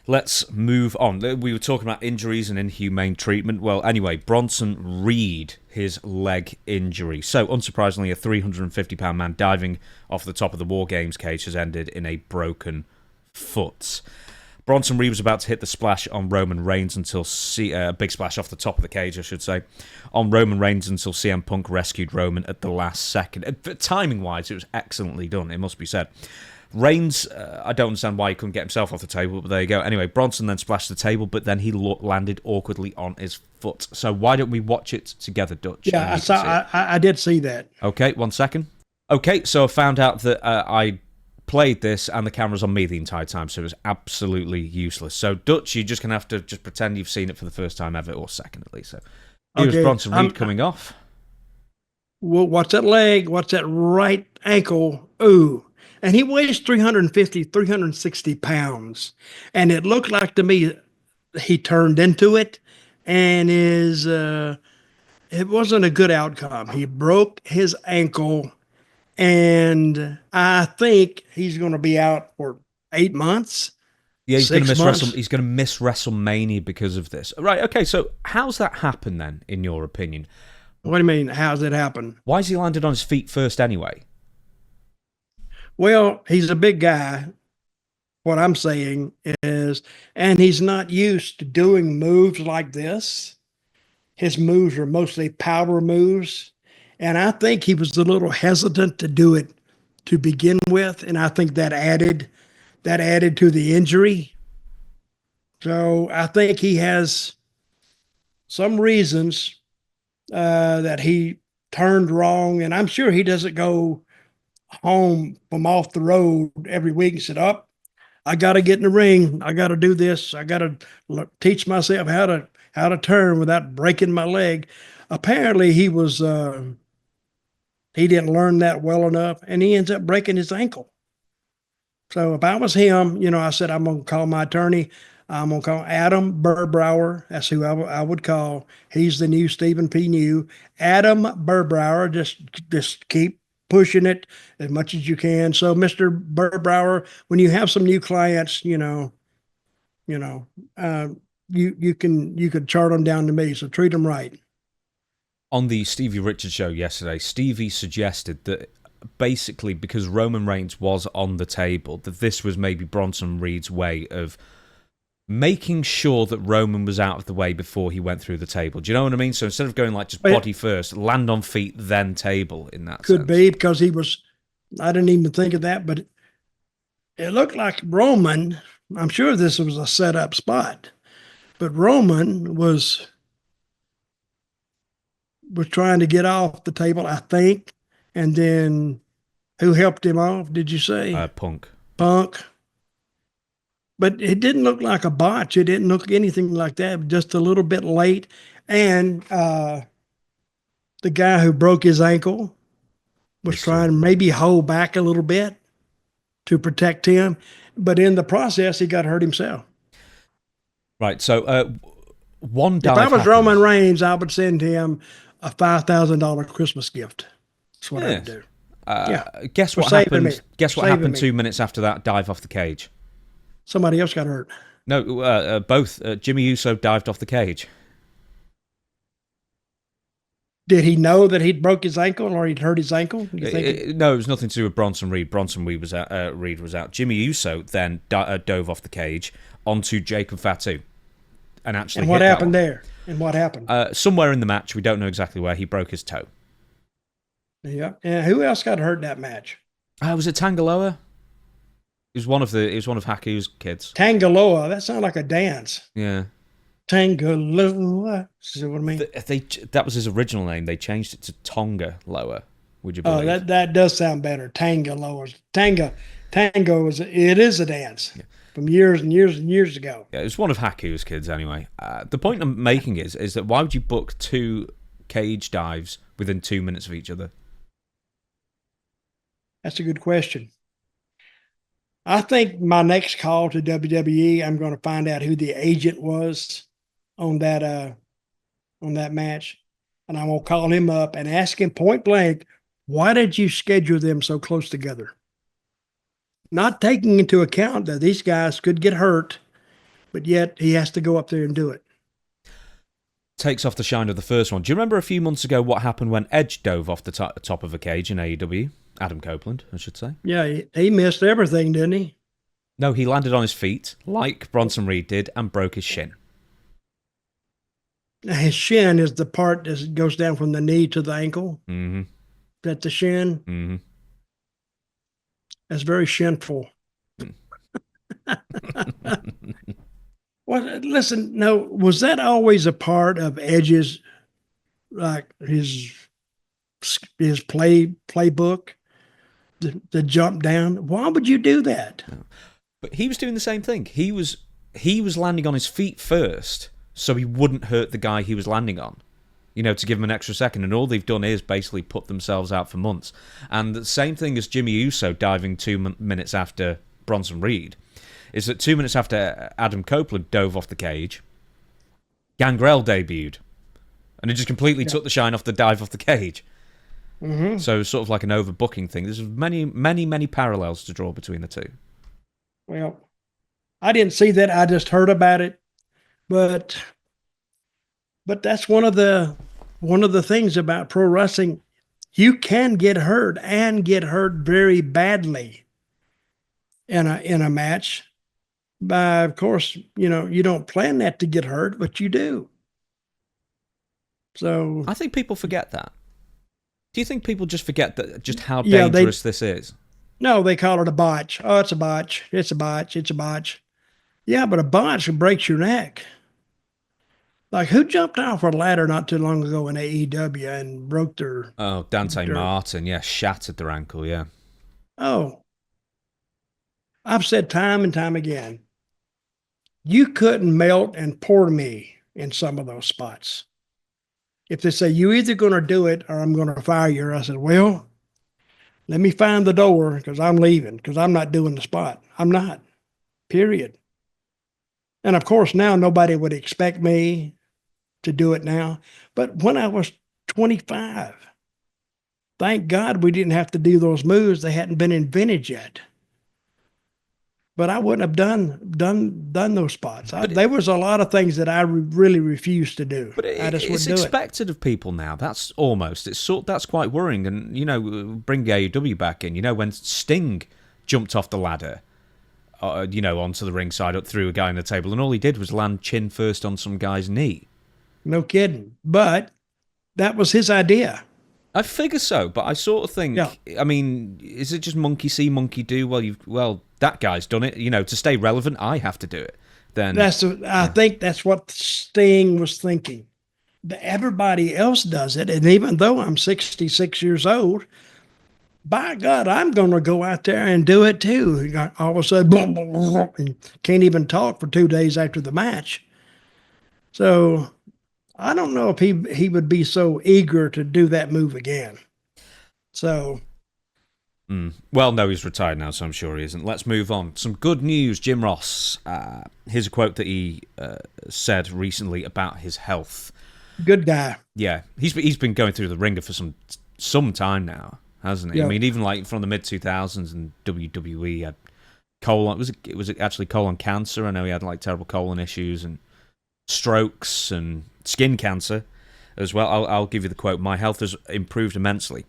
Let's move on. We were talking about injuries and inhumane treatment. Well, anyway, Bronson read his leg injury. So, unsurprisingly, a 350-pound man diving off the top of the War Games cage has ended in a broken foot. Bronson Reed was about to hit the splash on Roman Reigns until a big splash off the top of the cage, I should say, on Roman Reigns until CM Punk rescued Roman at the last second. Timing-wise, it was excellently done, it must be said. Reigns, I don't understand why he couldn't get himself off the table, but there you go. Anyway, Bronson then splashed the table, but then he landed awkwardly on his foot. So why don't we watch it together, Dutch? Yeah, I did see that. Okay, 1 second. Okay, so I found out that I played this and the camera's on me the entire time, so it was absolutely useless. So, Dutch, you're just going to have to just pretend you've seen it for the first time ever, or second at least. So, here's Bronson Reed coming off. Well, what's that leg? What's that right ankle? Ooh. And he weighs 350, 360 pounds. And it looked like to me he turned into it, and it wasn't a good outcome. He broke his ankle, and I think he's going to be out for 8 months. Yeah, he's going to miss WrestleMania because of this. Right, okay, so how's that happen then, in your opinion? What do you mean, how's it happen? Why has he landed on his feet first anyway? Well, he's a big guy. What I'm saying is, and he's not used to doing moves like this. His moves are mostly power moves. And I think he was a little hesitant to do it to begin with. And I think that added to the injury. So I think he has some reasons that he turned wrong. And I'm sure he doesn't go home from off the road every week and said, I got to get in the ring. I got to do this. I got to teach myself how to turn without breaking my leg. Apparently he was, he didn't learn that well enough, and he ends up breaking his ankle. So if I was him, I said, I'm going to call my attorney. I'm going to call Adam Burbrower. That's who I would call. He's the new Stephen P. New. Adam Burbrower, just keep pushing it as much as you can. So, Mr. Burbrower, when you have some new clients, you could chart them down to me. So treat them right. On the Stevie Richards show yesterday, Stevie suggested that basically because Roman Reigns was on the table, that this was maybe Bronson Reed's way of making sure that Roman was out of the way before he went through the table. Do you know what I mean? So instead of going like just body first, land on feet, then table in that Could sense. be because he was, I didn't even think of that, but it looked like Roman, I'm sure this was a set up spot, but Roman was trying to get off the table, I think. And then who helped him off, did you say? Punk. Punk. But it didn't look like a botch. It didn't look anything like that, just a little bit late. And the guy who broke his ankle was trying to maybe hold back a little bit to protect him. But in the process, he got hurt himself. Right. So one dive. If I was happened. Roman Reigns, I would send him a $5,000 Christmas gift. That's what I would do. Guess what happened? Guess what happened 2 minutes after that dive off the cage? Somebody else got hurt. No, both. Jimmy Uso dived off the cage. Did he know that he'd broke his ankle or he'd hurt his ankle? No, it was nothing to do with Bronson Reed. Bronson Reed was out. Reed was out. Jimmy Uso then dove off the cage onto Jacob Fatu, and actually. And what happened there? And what happened? Somewhere in the match, we don't know exactly where. He broke his toe. Yeah. And who else got hurt in that match? Was it Tangaloa? It was one of Haku's kids. Tangaloa. That sounded like a dance. Yeah. Tangaloa. See what I mean? That was his original name. They changed it to Tonga Loa. Would you believe? Oh, that does sound better. Tangaloa. Tango is a dance from years and years and years ago. Yeah, it was one of Haku's kids anyway. The point I'm making is that why would you book 2 cage dives within 2 minutes of each other? That's a good question. I think my next call to WWE, I'm going to find out who the agent was on that match, and I'm going to call him up and ask him point blank, why did you schedule them so close together? Not taking into account that these guys could get hurt, but yet he has to go up there and do it. Takes off the shine of the first one. Do you remember a few months ago what happened when Edge dove off the top of a cage in AEW? Adam Copeland, I should say. Yeah, he missed everything, didn't he? No, he landed on his feet, like Bronson Reed did, and broke his shin. Now, his shin is the part that goes down from the knee to the ankle. Mm-hmm. That's the shin. Mm-hmm. That's very shinful. Well, listen, no, was that always a part of Edge's, like his playbook? The jump down. Why would you do that? But he was doing the same thing. He was landing on his feet first, so he wouldn't hurt the guy he was landing on. To give him an extra second. And all they've done is basically put themselves out for months. And the same thing as Jimmy Uso diving 2 minutes after Bronson Reed is that 2 minutes after Adam Copeland dove off the cage, Gangrel debuted, and it just completely took the shine off the dive off the cage. Mm-hmm. So sort of like an overbooking thing. There's many, many, many parallels to draw between the two. Well, I didn't see that. I just heard about it, but that's one of the things about pro wrestling. You can get hurt and get hurt very badly in a match. Of course, you don't plan that to get hurt, but you do. So I think people forget that. Do you think people just forget just how dangerous this is? No, they call it a botch. Oh, it's a botch. It's a botch. It's a botch. Yeah, but a botch breaks your neck. Like, who jumped off a ladder not too long ago in AEW and broke their... Oh, Dante Martin. Yeah, shattered their ankle, yeah. Oh. I've said time and time again, you couldn't melt and pour me in some of those spots. If they say, you either going to do it or I'm going to fire you, I said, well, let me find the door because I'm leaving because I'm not doing the spot. I'm not, period. And of course, now nobody would expect me to do it now. But when I was 25, thank God we didn't have to do those moves. They hadn't been invented yet. But I wouldn't have done those spots. There was a lot of things that I really refused to do. But it's expected of people now. That's quite worrying. And bring AEW back in. When Sting jumped off the ladder onto the ringside up through a guy on the table, and all he did was land chin first on some guy's knee. No kidding. But that was his idea. I figure so, but I sort of think, Yeah. I mean, is it just monkey see, monkey do? Well, that guy's done it. To stay relevant, I have to do it. Then I think that's what Sting was thinking. Everybody else does it, and even though I'm 66 years old, by God, I'm going to go out there and do it too. All of a sudden, blah, blah, blah, and can't even talk for 2 days after the match. So I don't know if he would be so eager to do that move again. So. Well, no, he's retired now, so I'm sure he isn't. Let's move on. Some good news, Jim Ross. Here's a quote that he said recently about his health. Good guy. Yeah, he's been going through the ringer for some time now, hasn't he? Yeah. I mean, even like from the mid 2000s in WWE, he had colon. It was actually colon cancer. I know he had like terrible colon issues and strokes and skin cancer as well. I'll give you the quote. My health has improved immensely.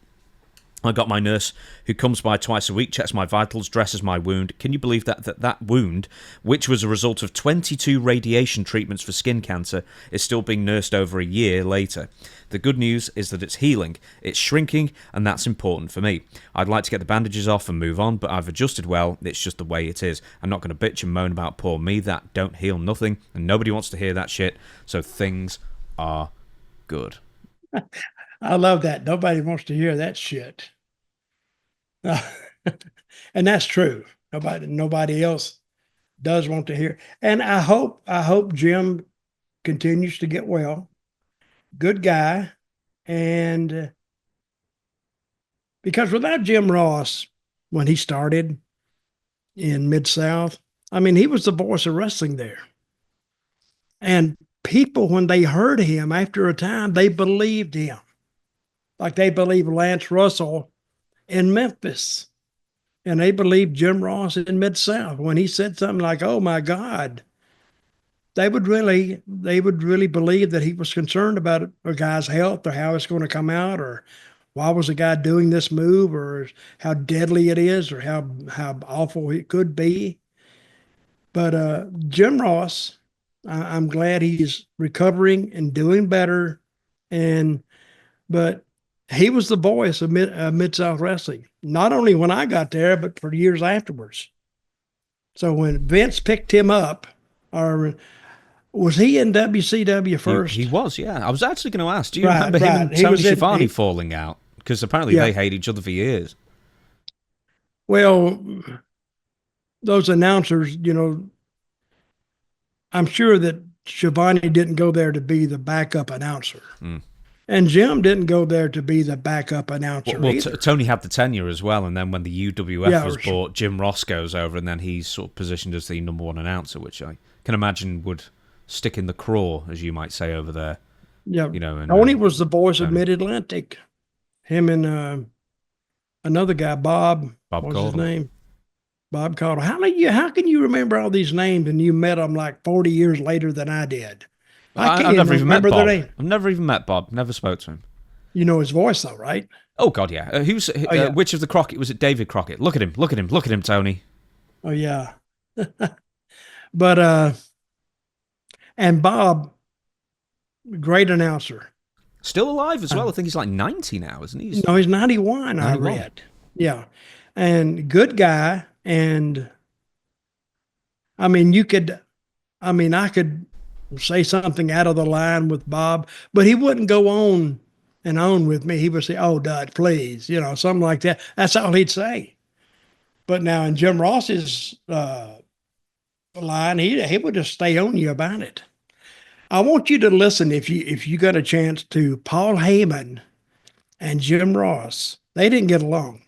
I got my nurse who comes by twice a week, checks my vitals, dresses my wound. Can you believe that wound, which was a result of 22 radiation treatments for skin cancer, is still being nursed over a year later? The good news is that it's healing, it's shrinking, and that's important for me. I'd like to get the bandages off and move on, but I've adjusted well. It's just the way it is. I'm not going to bitch and moan about poor me. That don't heal nothing, and nobody wants to hear that shit, so things are good. I love that. Nobody wants to hear that shit. And that's true. Nobody else does want to hear. And I hope Jim continues to get well. Good guy. And because without Jim Ross, when he started in Mid-South, I mean, he was the voice of wrestling there. And people, when they heard him after a time, they believed him. Like they believed Lance Russell in Memphis, and they believed Jim Ross in Mid-South. When he said something like, "Oh my God," they would really believe that he was concerned about a guy's health or how it's going to come out, or why was a guy doing this move, or how deadly it is, or how awful it could be. But Jim Ross, I'm glad he's recovering and doing better, but he was the voice of Mid-South Wrestling, not only when I got there, but for years afterwards. So when Vince picked him up, or was he in WCW first? He was, yeah. I was actually going to ask, do you remember him and Tony Schiavone falling out? Because apparently they hate each other for years. Well, those announcers, I'm sure that Schiavone didn't go there to be the backup announcer. And Jim didn't go there to be the backup announcer. Well, Tony had the tenure as well, and then when the UWF was bought, Jim Ross goes over, and then he's sort of positioned as the number one announcer, which I can imagine would stick in the craw, as you might say over there. Yeah, Tony was the voice of Mid-Atlantic. Him and another guy, Bob. What's Caudle. His name? Bob Caudle. How can you remember all these names and you met them like 40 years later than I did? I've never even met Bob. I've never even met Bob. Never spoke to him. You know his voice, though, right? Oh God, yeah. Which of the Crockett was it? David Crockett. Look at him! Look at him! Look at him, Tony. Oh yeah. But and Bob, great announcer. Still alive as well. I think he's like 90 now, isn't he? No, he's 91. I read. Yeah, and good guy. And I mean, I could say something out of the line with Bob, but he wouldn't go on and on with me. He would say, "Oh, Dutch, please," something like that. That's all he'd say. But now in Jim Ross's line, he would just stay on you about it. I want you to listen, if you got a chance, to Paul Heyman and Jim Ross. They didn't get along.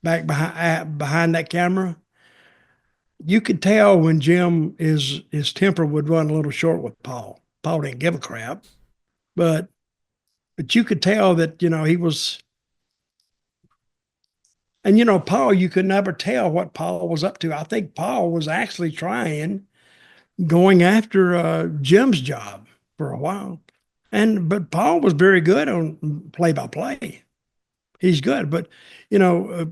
Back behind that camera, you could tell when Jim his temper would run a little short with Paul. Paul didn't give a crap, but you could tell that he was. And Paul, you could never tell what Paul was up to. I think Paul was actually going after Jim's job for a while, but Paul was very good on play-by-play. He's good, but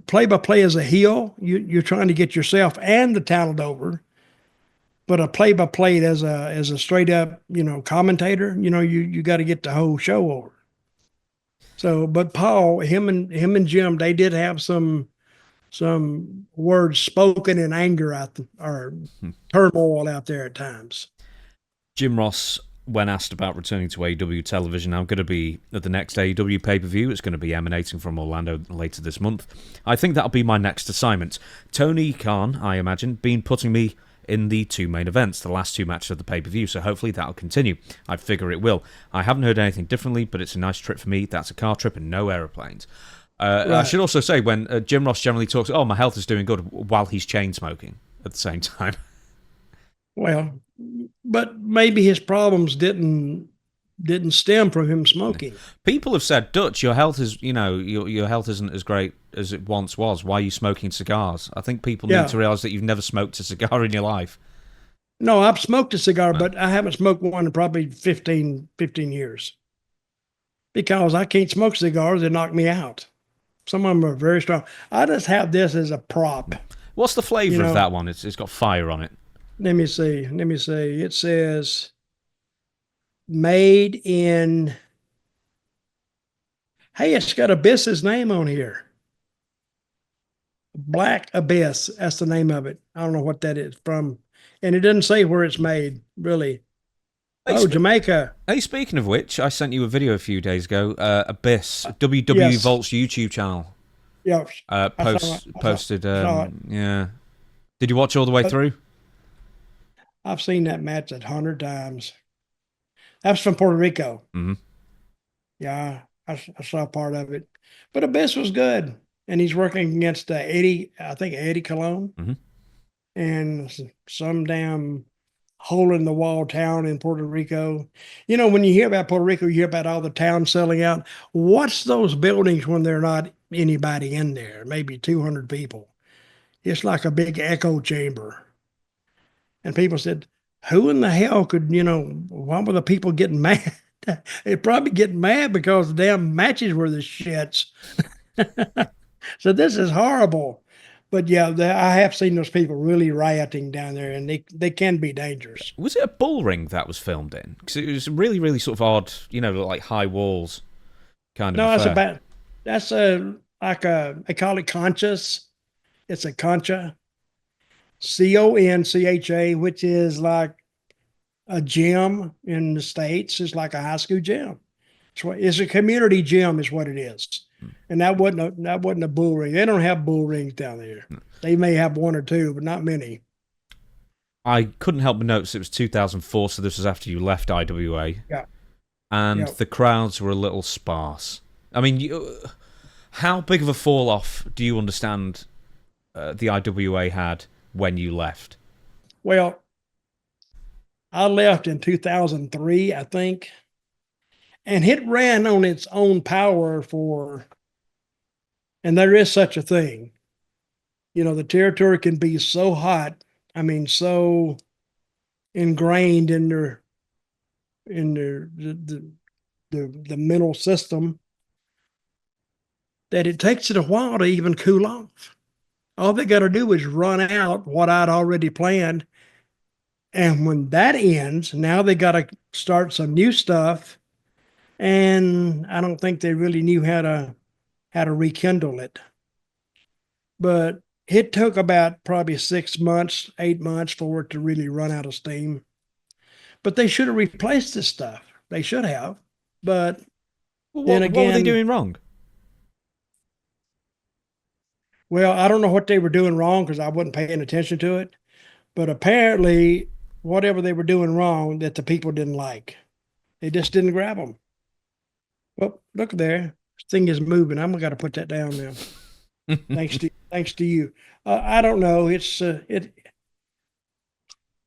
play by play as a heel, you're trying to get yourself and the talent over. But a play by play as a straight up commentator, you got to get the whole show over. So, but Paul, him and Jim, they did have some words spoken in anger or turmoil out there at times. Jim Ross, when asked about returning to AEW television, I'm going to be at the next AEW pay-per-view. It's going to be emanating from Orlando later this month. I think that'll be my next assignment. TonyKhan, I imagine, been putting me in the two main events, the last two matches of the pay-per-view, so hopefully that'll continue. I figure it will. I haven't heard anything differently, but it's a nice trip for me. That's a car trip and no aeroplanes. Right. I should also say, when Jim Ross generally talks, my health is doing good, while he's chain smoking at the same time. Well, but maybe his problems didn't stem from him smoking. People have said, Dutch, your health is, your health isn't as great as it once was. Why are you smoking cigars? I think people need to realize that you've never smoked a cigar in your life. No, I've smoked a cigar, but I haven't smoked one in probably 15 years. Because I can't smoke cigars, they knock me out. Some of them are very strong. I just have this as a prop. What's the flavor of that one? It's got fire on it. Let me see. It says made in. Hey, it's got Abyss's name on here. Black Abyss. That's the name of it. I don't know what that is from. And it doesn't say where it's made, really. Jamaica. Hey, speaking of which, I sent you a video a few days ago. Abyss, WWE Vault's YouTube channel. Yeah. Posted. Yeah. Did you watch all the way through? I've seen that match 100 times. That's from Puerto Rico. Mm-hmm. Yeah, I saw part of it. But Abyss was good. And he's working against Eddie Colon. Mm-hmm. And some damn hole in the wall town in Puerto Rico. When you hear about Puerto Rico, you hear about all the towns selling out. What's those buildings when they're not anybody in there? Maybe 200 people. It's like a big echo chamber. And people said, who in the hell could, why were the people getting mad? They're probably getting mad because the damn matches were the shits. So this is horrible. But yeah, I have seen those people really rioting down there, and they can be dangerous. Was it a bull ring that was filmed in? Because it was really, really sort of odd, like high walls kind of. No, they call it conchas. It's a concha. CONCHA, which is like a gym in the States. It's like a high school gym. It's a community gym is what it is. And that wasn't a bull ring. They don't have bull rings down there. No. They may have one or two, but not many. I couldn't help but notice it was 2004, so this was after you left IWA. Yeah. And the crowds were a little sparse. I mean, how big of a fall-off do you understand the IWA had when you left? Well, I left in 2003, I think. And it ran on its own power and there is such a thing. The territory can be so hot, so ingrained in the mental system that it takes it a while to even cool off. All they got to do is run out what I'd already planned. And when that ends, now they got to start some new stuff. And I don't think they really knew how to rekindle it. But it took about probably 6 months, 8 months for it to really run out of steam. But they should have replaced this stuff. They should have. But what were they doing wrong? Well, I don't know what they were doing wrong because I wasn't paying attention to it. But apparently, whatever they were doing wrong that the people didn't like, they just didn't grab them. Well, look there. This thing is moving. I'm got to put that down now. Thanks to you. I don't know.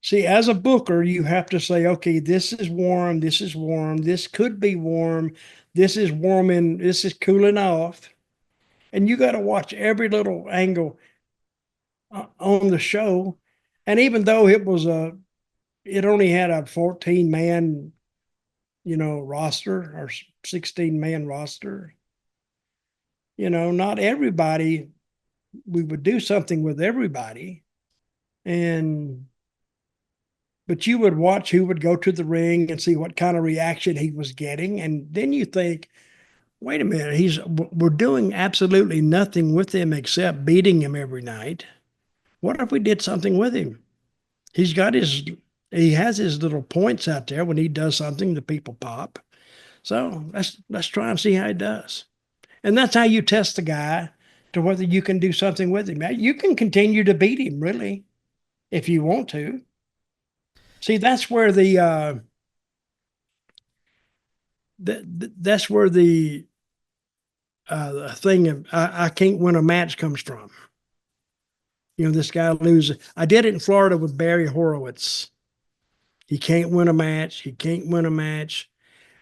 See, as a booker, you have to say, okay, this is warm. This is warm. This could be warm. This is warming. This is cooling off. And you got to watch every little angle on the show. And even though it only had a 14-man, roster or 16-man roster, Not everybody, we would do something with everybody. And, but you would watch who would go to the ring and see what kind of reaction he was getting. And then you think, wait a minute, we're doing absolutely nothing with him except beating him every night. What if we did something with him? He's got he has his little points out there when he does something, the people pop. So let's try and see how he does. And that's how you test the guy to whether you can do something with him. You can continue to beat him, really, if you want to. See, that's where that's where the thing of I can't win a match comes from. This guy loses. I did it in Florida with Barry Horowitz. He can't win a match. He can't win a match.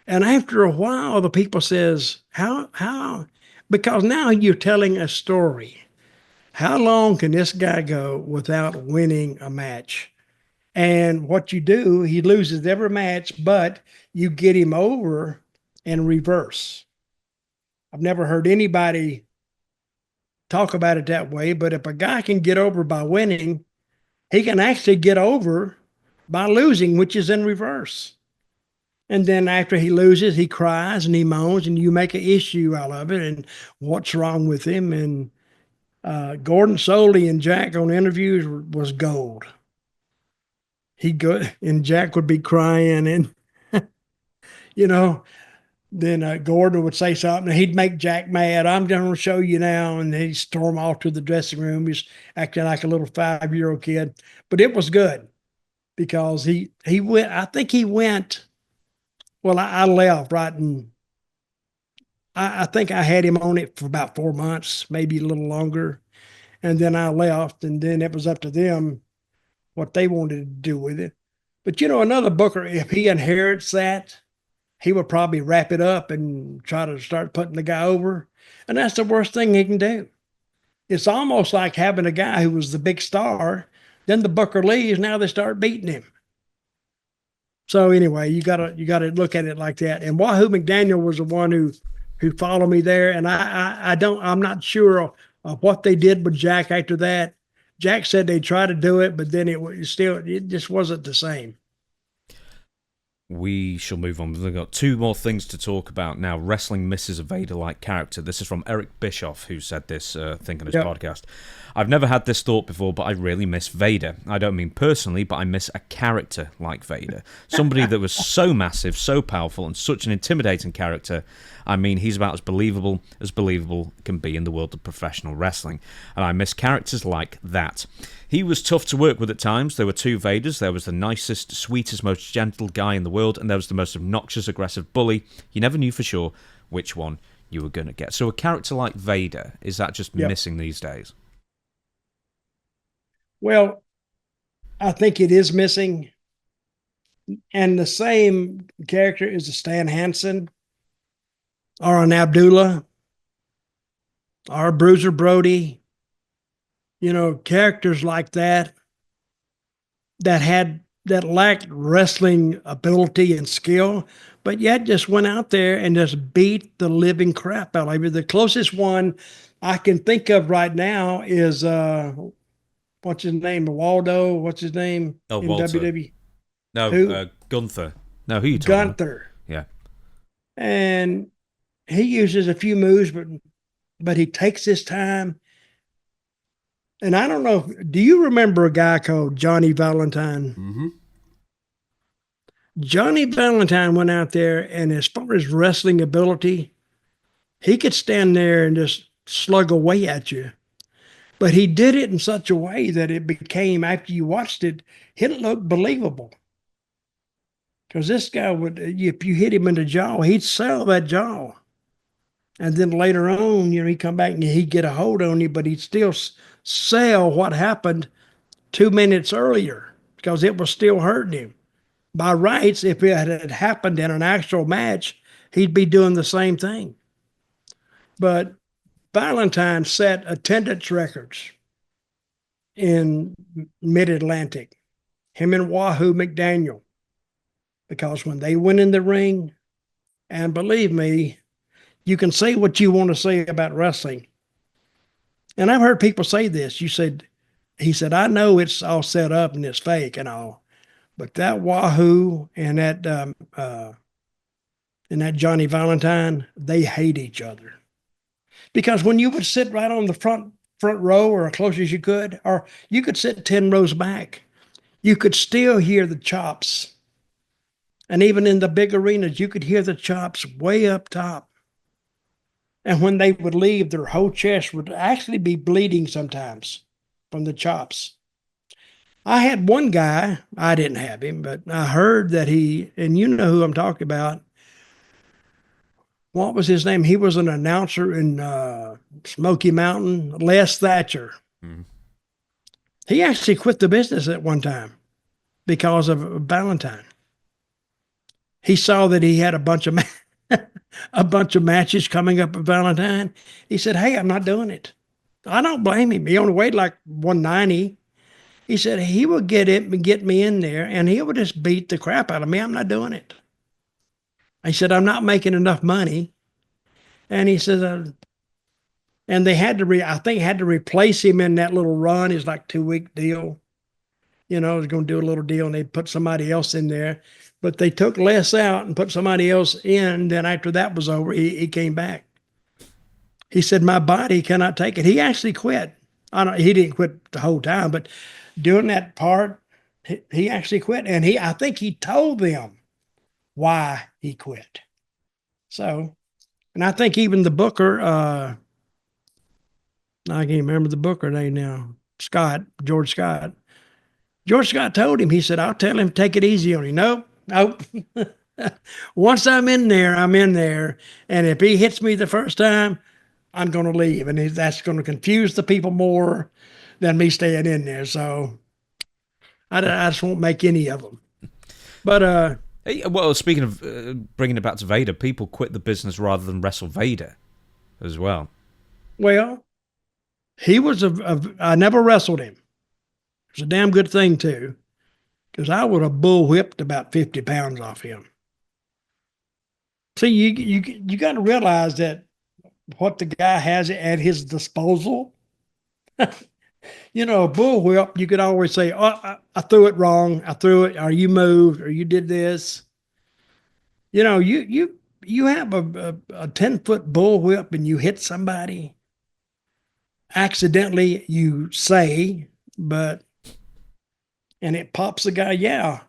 And after a while, the people says, how? Because now you're telling a story. How long can this guy go without winning a match? And what you do, he loses every match, but you get him over in reverse. I've never heard anybody talk about it that way, but if a guy can get over by winning, he can actually get over by losing, which is in reverse. And then after he loses, he cries and he moans, and you make an issue out of it and what's wrong with him. And Gordon Soley and Jack on interviews was gold. He'd go, and Jack would be crying, and you know, then Gordon would say something, and he'd make Jack mad. I'm going to show you now, and he'd storm off to the dressing room. He's acting like a little 5-year-old kid, but it was good because he went. I think he went. Well, I left right, and I think I had him on it for about 4 months, maybe a little longer, and then I left, and then it was up to them what they wanted to do with it. But another booker, if he inherits that, he would probably wrap it up and try to start putting the guy over. And that's the worst thing he can do. It's almost like having a guy who was the big star, then the booker leaves, now they start beating him. So anyway, you gotta look at it like that. And Wahoo McDaniel was the one who followed me there. And I'm not sure of what they did with Jack after that. Jack said they tried to do it, but then it just wasn't the same. We shall move on. We've got two more things to talk about now. Wrestling misses a Vader-like character. This is from Eric Bischoff, who said this thing on his podcast. I've never had this thought before, but I really miss Vader. I don't mean personally, but I miss a character like Vader. Somebody that was so massive, so powerful, and such an intimidating character. I mean, he's about as believable can be in the world of professional wrestling. And I miss characters like that. He was tough to work with at times. There were two Vaders. There was the nicest, sweetest, most gentle guy in the world, and there was the most obnoxious, aggressive bully. You never knew for sure which one you were going to get. So a character like Vader, is that just missing these days? Well, I think it is missing. And the same character is a Stan Hansen or an Abdullah or a Bruiser Brody. Characters like that that lacked wrestling ability and skill, but yet just went out there and just beat the living crap out of you. The closest one I can think of right now is what's his name? Waldo. What's his name in Walter. WWE? No, Gunther. No, who you talking Gunther. Yeah. And he uses a few moves, but he takes his time. And I don't know, do you remember a guy called Johnny Valentine? Mm-hmm. Johnny Valentine went out there, and as far as wrestling ability, he could stand there and just slug away at you. But he did it in such a way that it became, after you watched it, it looked believable. Because this guy would, if you hit him in the jaw, he'd sell that jaw. And then later on, he'd come back and he'd get a hold on you, but he'd still sell what happened 2 minutes earlier because it was still hurting him. By rights, if it had happened in an actual match, he'd be doing the same thing. But Valentine set attendance records in Mid-Atlantic, him and Wahoo McDaniel, because when they went in the ring, and believe me, You can say what you want to say about wrestling. And I've heard people say this. He said, I know it's all set up and it's fake and all, but that Wahoo and that Johnny Valentine, they hate each other. Because when you would sit right on the front row or as close as you could, or you could sit 10 rows back, you could still hear the chops. And even in the big arenas, you could hear the chops way up top. And when they would leave, their whole chest would actually be bleeding sometimes from the chops. I had one guy, I didn't have him, but I heard that and you know who I'm talking about. What was his name? He was an announcer in Smoky Mountain, Les Thatcher. Mm-hmm. He actually quit the business at one time because of Valentine. He saw that he had a bunch of matches coming up at Valentine. He said, hey, I'm not doing it. I don't blame him. He only weighed like 190. He said he would get me in there and he would just beat the crap out of me. I'm not doing it. He said, I'm not making enough money. And he said, and they had to, I think, had to replace him in that little run. It's like 2-week deal. You know, I was going to do a little deal and they put somebody else in there. But they took Les out and put somebody else in. Then after that was over, he came back. He said, my body cannot take it. He actually quit. He didn't quit the whole time, but during that part, he actually quit. And I think he told them why he quit. So, and I think even the booker, I can't remember the booker name now, George Scott. George Scott told him, he said, I'll tell him, take it easy on him. Nope. Once I'm in there. And if he hits me the first time, I'm going to leave. And that's going to confuse the people more than me staying in there. So I just won't make any of them. But, well, speaking of bringing it back to Vader, people quit the business rather than wrestle Vader as well. Well, he was I never wrestled him. It was a damn good thing, too, because I would have bull-whipped about 50 pounds off him. See, you got to realize that what the guy has at his disposal. You know, a bullwhip, you could always say, oh, I threw it wrong. I threw it, or you moved, or you did this. You know, you have a 10-foot bullwhip and you hit somebody. Accidentally, you say, and it pops the guy, yeah,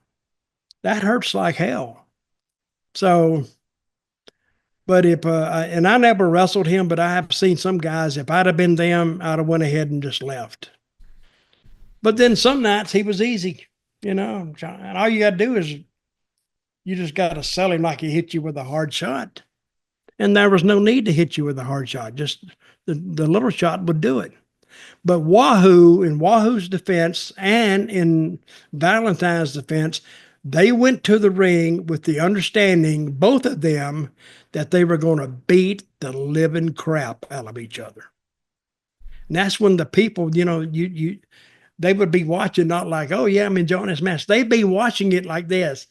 that hurts like hell. So, but and I never wrestled him, but I have seen some guys, if I'd have been them, I'd have went ahead and just left. But then some nights he was easy, you know, and all you got to do is you just got to sell him like he hit you with a hard shot. And there was no need to hit you with a hard shot. Just the little shot would do it. But in Wahoo's defense and in Valentine's defense, they went to the ring with the understanding, both of them, that they were going to beat the living crap out of each other. And that's when the people, you know, they would be watching, not like, oh yeah, I'm enjoying this match. They'd be watching it like this.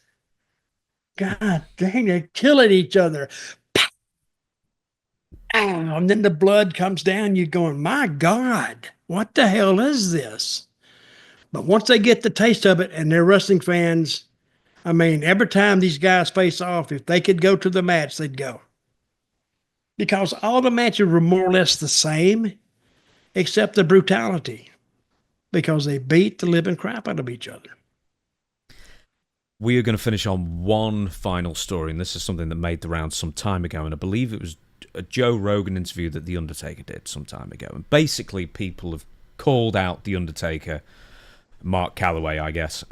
God dang, they're killing each other. And then the blood comes down. You're going, my God, what the hell is this? But once they get the taste of it, and they're wrestling fans, I mean, every time these guys face off, if they could go to the match, they'd go. Because all the matches were more or less the same, except the brutality. Because they beat the living crap out of each other. We are going to finish on one final story, and this is something that made the rounds some time ago, and I believe it was a Joe Rogan interview that The Undertaker did some time ago. And basically, people have called out The Undertaker, Mark Calloway, I guess,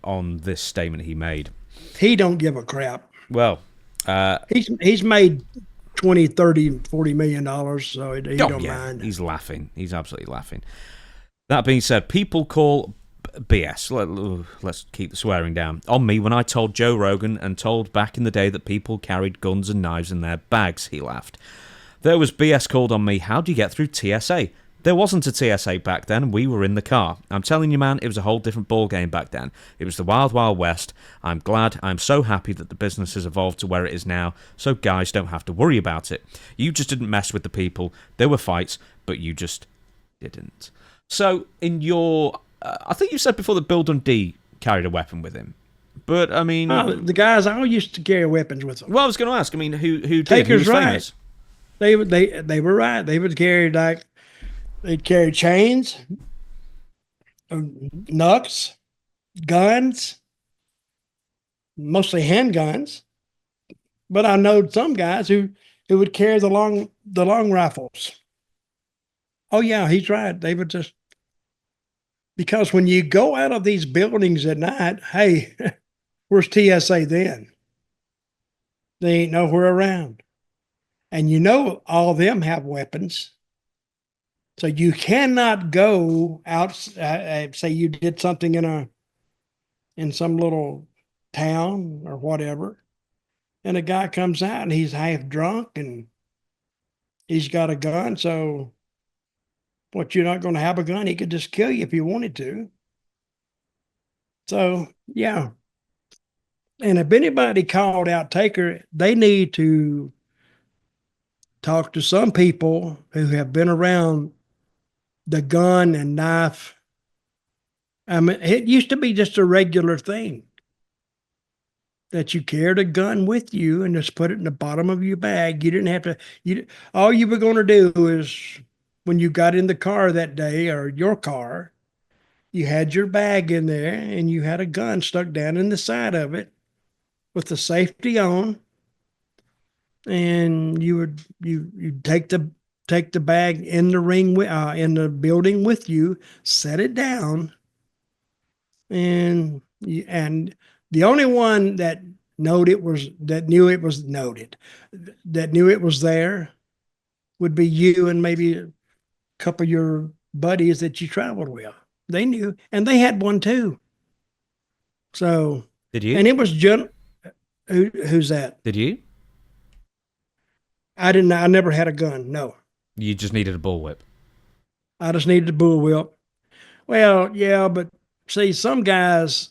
on this statement he made. He don't give a crap. Well, he's made $20, $30, $40 million, so he don't mind. He's laughing. He's absolutely laughing. That being said, people call BS, let's keep the swearing down, on me when I told Joe Rogan and told back in the day that people carried guns and knives in their bags, he laughed. There was BS called on me. How do you get through TSA? There wasn't a TS8 back then. We were in the car. I'm telling you, man, it was a whole different ball game back then. It was the wild, wild west. I'm so happy that the business has evolved to where it is now, so guys don't have to worry about it. You just didn't mess with the people. There were fights, but you just didn't. So, in your... I think you said before that Bill Dundee carried a weapon with him. But, I mean... the guys all used to carry weapons with them. Well, I was going to ask, I mean, who did? Taker's Who was famous? Right. They were right. They would carry, like... They'd carry chains, knucks, guns, mostly handguns. But I know some guys who would carry the long rifles. Oh yeah, he's right. They would just, because when you go out of these buildings at night, hey, where's TSA then? They ain't nowhere around. And you know all of them have weapons. So you cannot go out, say you did something in some little town or whatever, and a guy comes out and he's half drunk and he's got a gun. So what, you're not going to have a gun? He could just kill you if he wanted to. So yeah. And if anybody called out Taker, they need to talk to some people who have been around the gun and knife. I mean, it used to be just a regular thing that you carried a gun with you and just put it in the bottom of your bag. You didn't have to, all you were going to do is when you got in the car that day, or your car, you had your bag in there and you had a gun stuck down in the side of it with the safety on. And you take the bag in the ring, in the building with you, set it down, and the only one that knew it was there would be you and maybe a couple of your buddies that you traveled with. They knew, and they had one too. So did you? And it was who's that? Did you? I didn't. I never had a gun. No. You just needed a bullwhip. I just needed a bullwhip. Well, yeah, but see, some guys,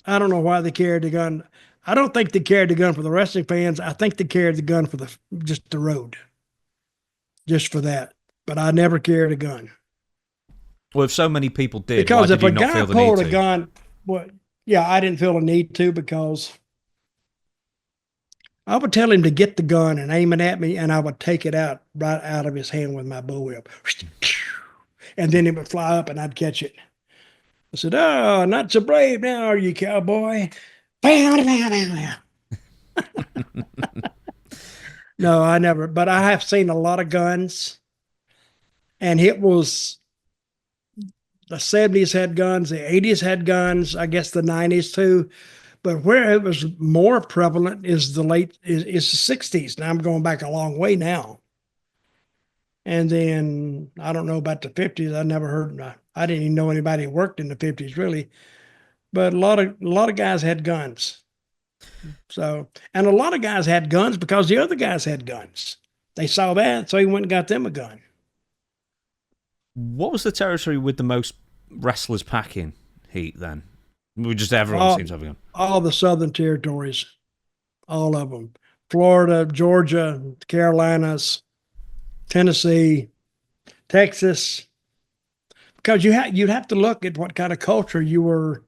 I don't know why they carried the gun. I don't think they carried the gun for the wrestling fans. I think they carried the gun for just the road, just for that. But I never carried a gun. Well, if so many people did, because why if did you a not guy feel the pulled need a to? gun, well, yeah, I didn't feel a need to, because I would tell him to get the gun and aim it at me, and I would take it out right out of his hand with my bullwhip. And then it would fly up and I'd catch it. I said, "Oh, not so brave now, are you, cowboy?" No, I never, but I have seen a lot of guns, and it was the 70s had guns, the 80s had guns, I guess the 90s too. But where it was more prevalent is the 60s. Now I'm going back a long way now. And then I don't know about the 50s. I never heard. I didn't even know anybody who worked in the 50s really. But a lot of guys had guns. So, and a lot of guys had guns because the other guys had guns. They saw that, so he went and got them a gun. What was the territory with the most wrestlers packing heat then? Everyone seems to have a gun. All the southern territories, all of them. Florida, Georgia, Carolinas, Tennessee, Texas. Because you'd have to look at what kind of culture you were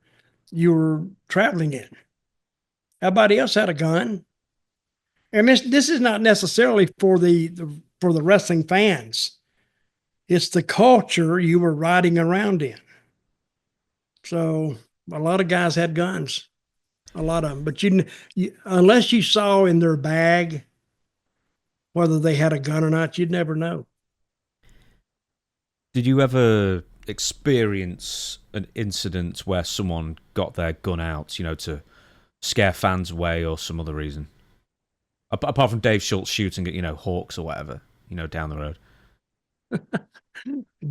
traveling in. Everybody else had a gun. And this is not necessarily for the wrestling fans. It's the culture you were riding around in. So a lot of guys had guns, a lot of them. But you unless you saw in their bag whether they had a gun or not, you'd never know. Did you ever experience an incident where someone got their gun out, to scare fans away or some other reason? Apart from Dave Schultz shooting at, hawks or whatever, down the road.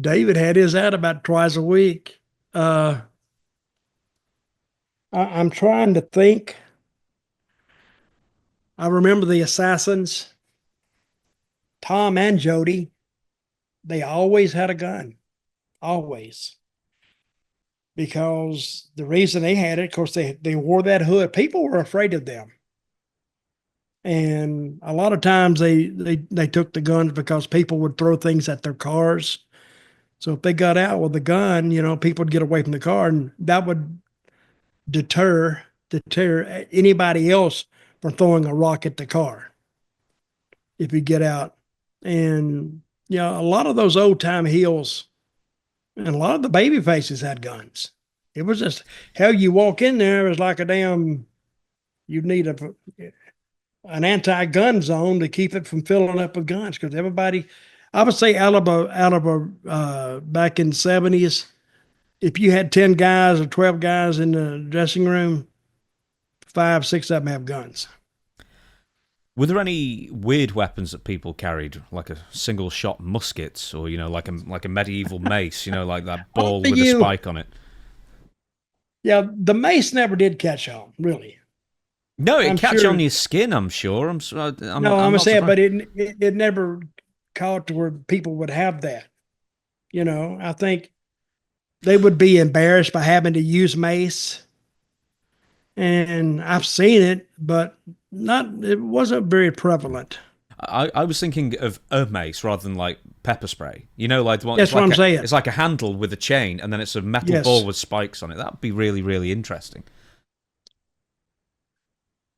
David had his out about twice a week. I'm trying to think. I remember the Assassins. Tom and Jody, they always had a gun. Always. Because the reason they had it, of course, they wore that hood. People were afraid of them. And a lot of times they took the guns because people would throw things at their cars. So if they got out with a gun, people would get away from the car, and that would deter anybody else from throwing a rock at the car if you get out. And a lot of those old time heels and a lot of the baby faces had guns. It was just hell. You walk in there, it was like a damn. You'd need an anti-gun zone to keep it from filling up with guns, because everybody, I would say out of back in the 70s, if you had 10 guys or 12 guys in the dressing room, 5, 6 of them have guns. Were there any weird weapons that people carried, like a single-shot musket, or like a medieval mace, like that ball with a spike on it? Yeah, the mace never did catch on, really. No, it catch on your skin, I'm sure. I'm saying, but it never caught to where people would have that. I think they would be embarrassed by having to use mace. And I've seen it, but it wasn't very prevalent. I was thinking of a mace rather than like pepper spray. Like the one. That's what I'm saying. It's like a handle with a chain, and then it's a metal ball with spikes on it. That'd be really, really interesting.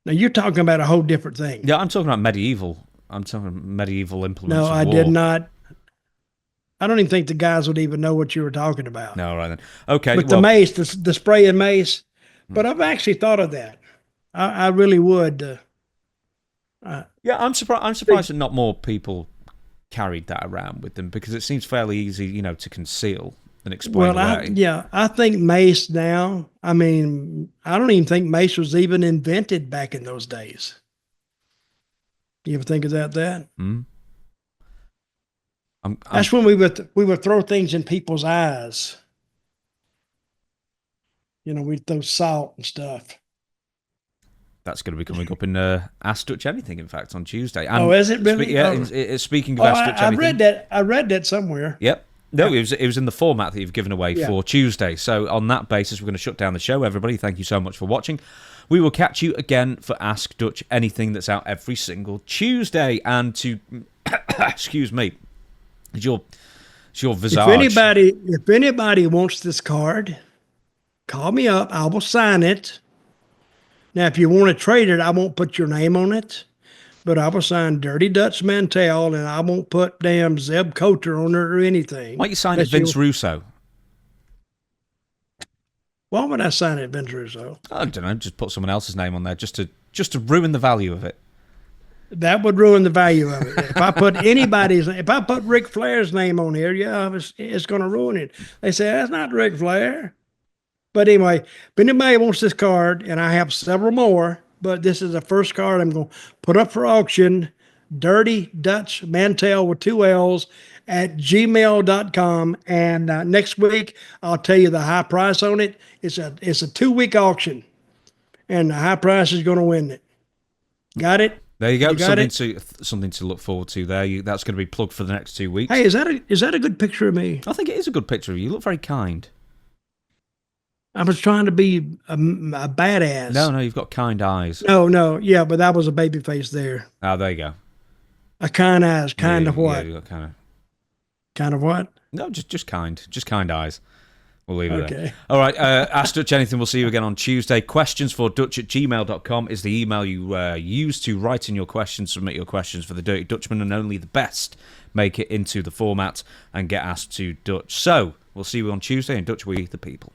Now you're talking about a whole different thing. Yeah, I'm talking about medieval. I'm talking about medieval implements. No, I war. did not. I don't even think the guys would even know what you were talking about. No, right then. Okay. But the mace, the spray and mace. But I've actually thought of that. I really would. Yeah, I'm surprised that not more people carried that around with them, because it seems fairly easy, to conceal and explain away. I think mace now. I mean, I don't even think mace was even invented back in those days. You ever think about that? Mm. That's when we would throw things in people's eyes. We'd throw salt and stuff. That's going to be coming up in Ask Dutch Anything, in fact, on Tuesday. And is it really? Speaking of Ask Dutch Anything. I read that somewhere. Yep. No, it was in the format that you've given away for Tuesday. So on that basis, we're going to shut down the show, everybody. Thank you so much for watching. We will catch you again for Ask Dutch Anything, that's out every single Tuesday. And to... excuse me. Is your visage... If anybody wants this card, call me up. I will sign it. Now, if you want to trade it, I won't put your name on it, but I will sign Dirty Dutch Mantell, and I won't put damn Zeb Colter on it or anything. Why don't you sign it Vince Russo? Why would I sign it Vince Russo? I don't know. Just put someone else's name on there just to ruin the value of it. That would ruin the value of it. If I put Ric Flair's name on here, it's going to ruin it. They say, that's not Ric Flair. But anyway, if anybody wants this card, and I have several more, but this is the first card I'm going to put up for auction, Dirty Dutch Mantell with 2 L's at gmail.com. And next week, I'll tell you the high price on it. It's a 2-week auction, and the high price is going to win it. Got it? There you go. Something to look forward to there. That's going to be plugged for the next 2 weeks. Hey, is that a good picture of me? I think it is a good picture of you. You look very kind. I was trying to be a badass. No, you've got kind eyes. No, yeah, but that was a baby face there. Oh, there you go. A kind eyes, kind of what? Yeah, you got kind of. Kind of what? No, just kind eyes. We'll leave it there. Okay. All right, Ask Dutch Anything. We'll see you again on Tuesday. Questions for Dutch@gmail.com is the email you use to write in your questions, submit your questions for the Dirty Dutchman, and only the best make it into the format and get asked to Dutch. So, we'll see you on Tuesday, and Dutch, we the people.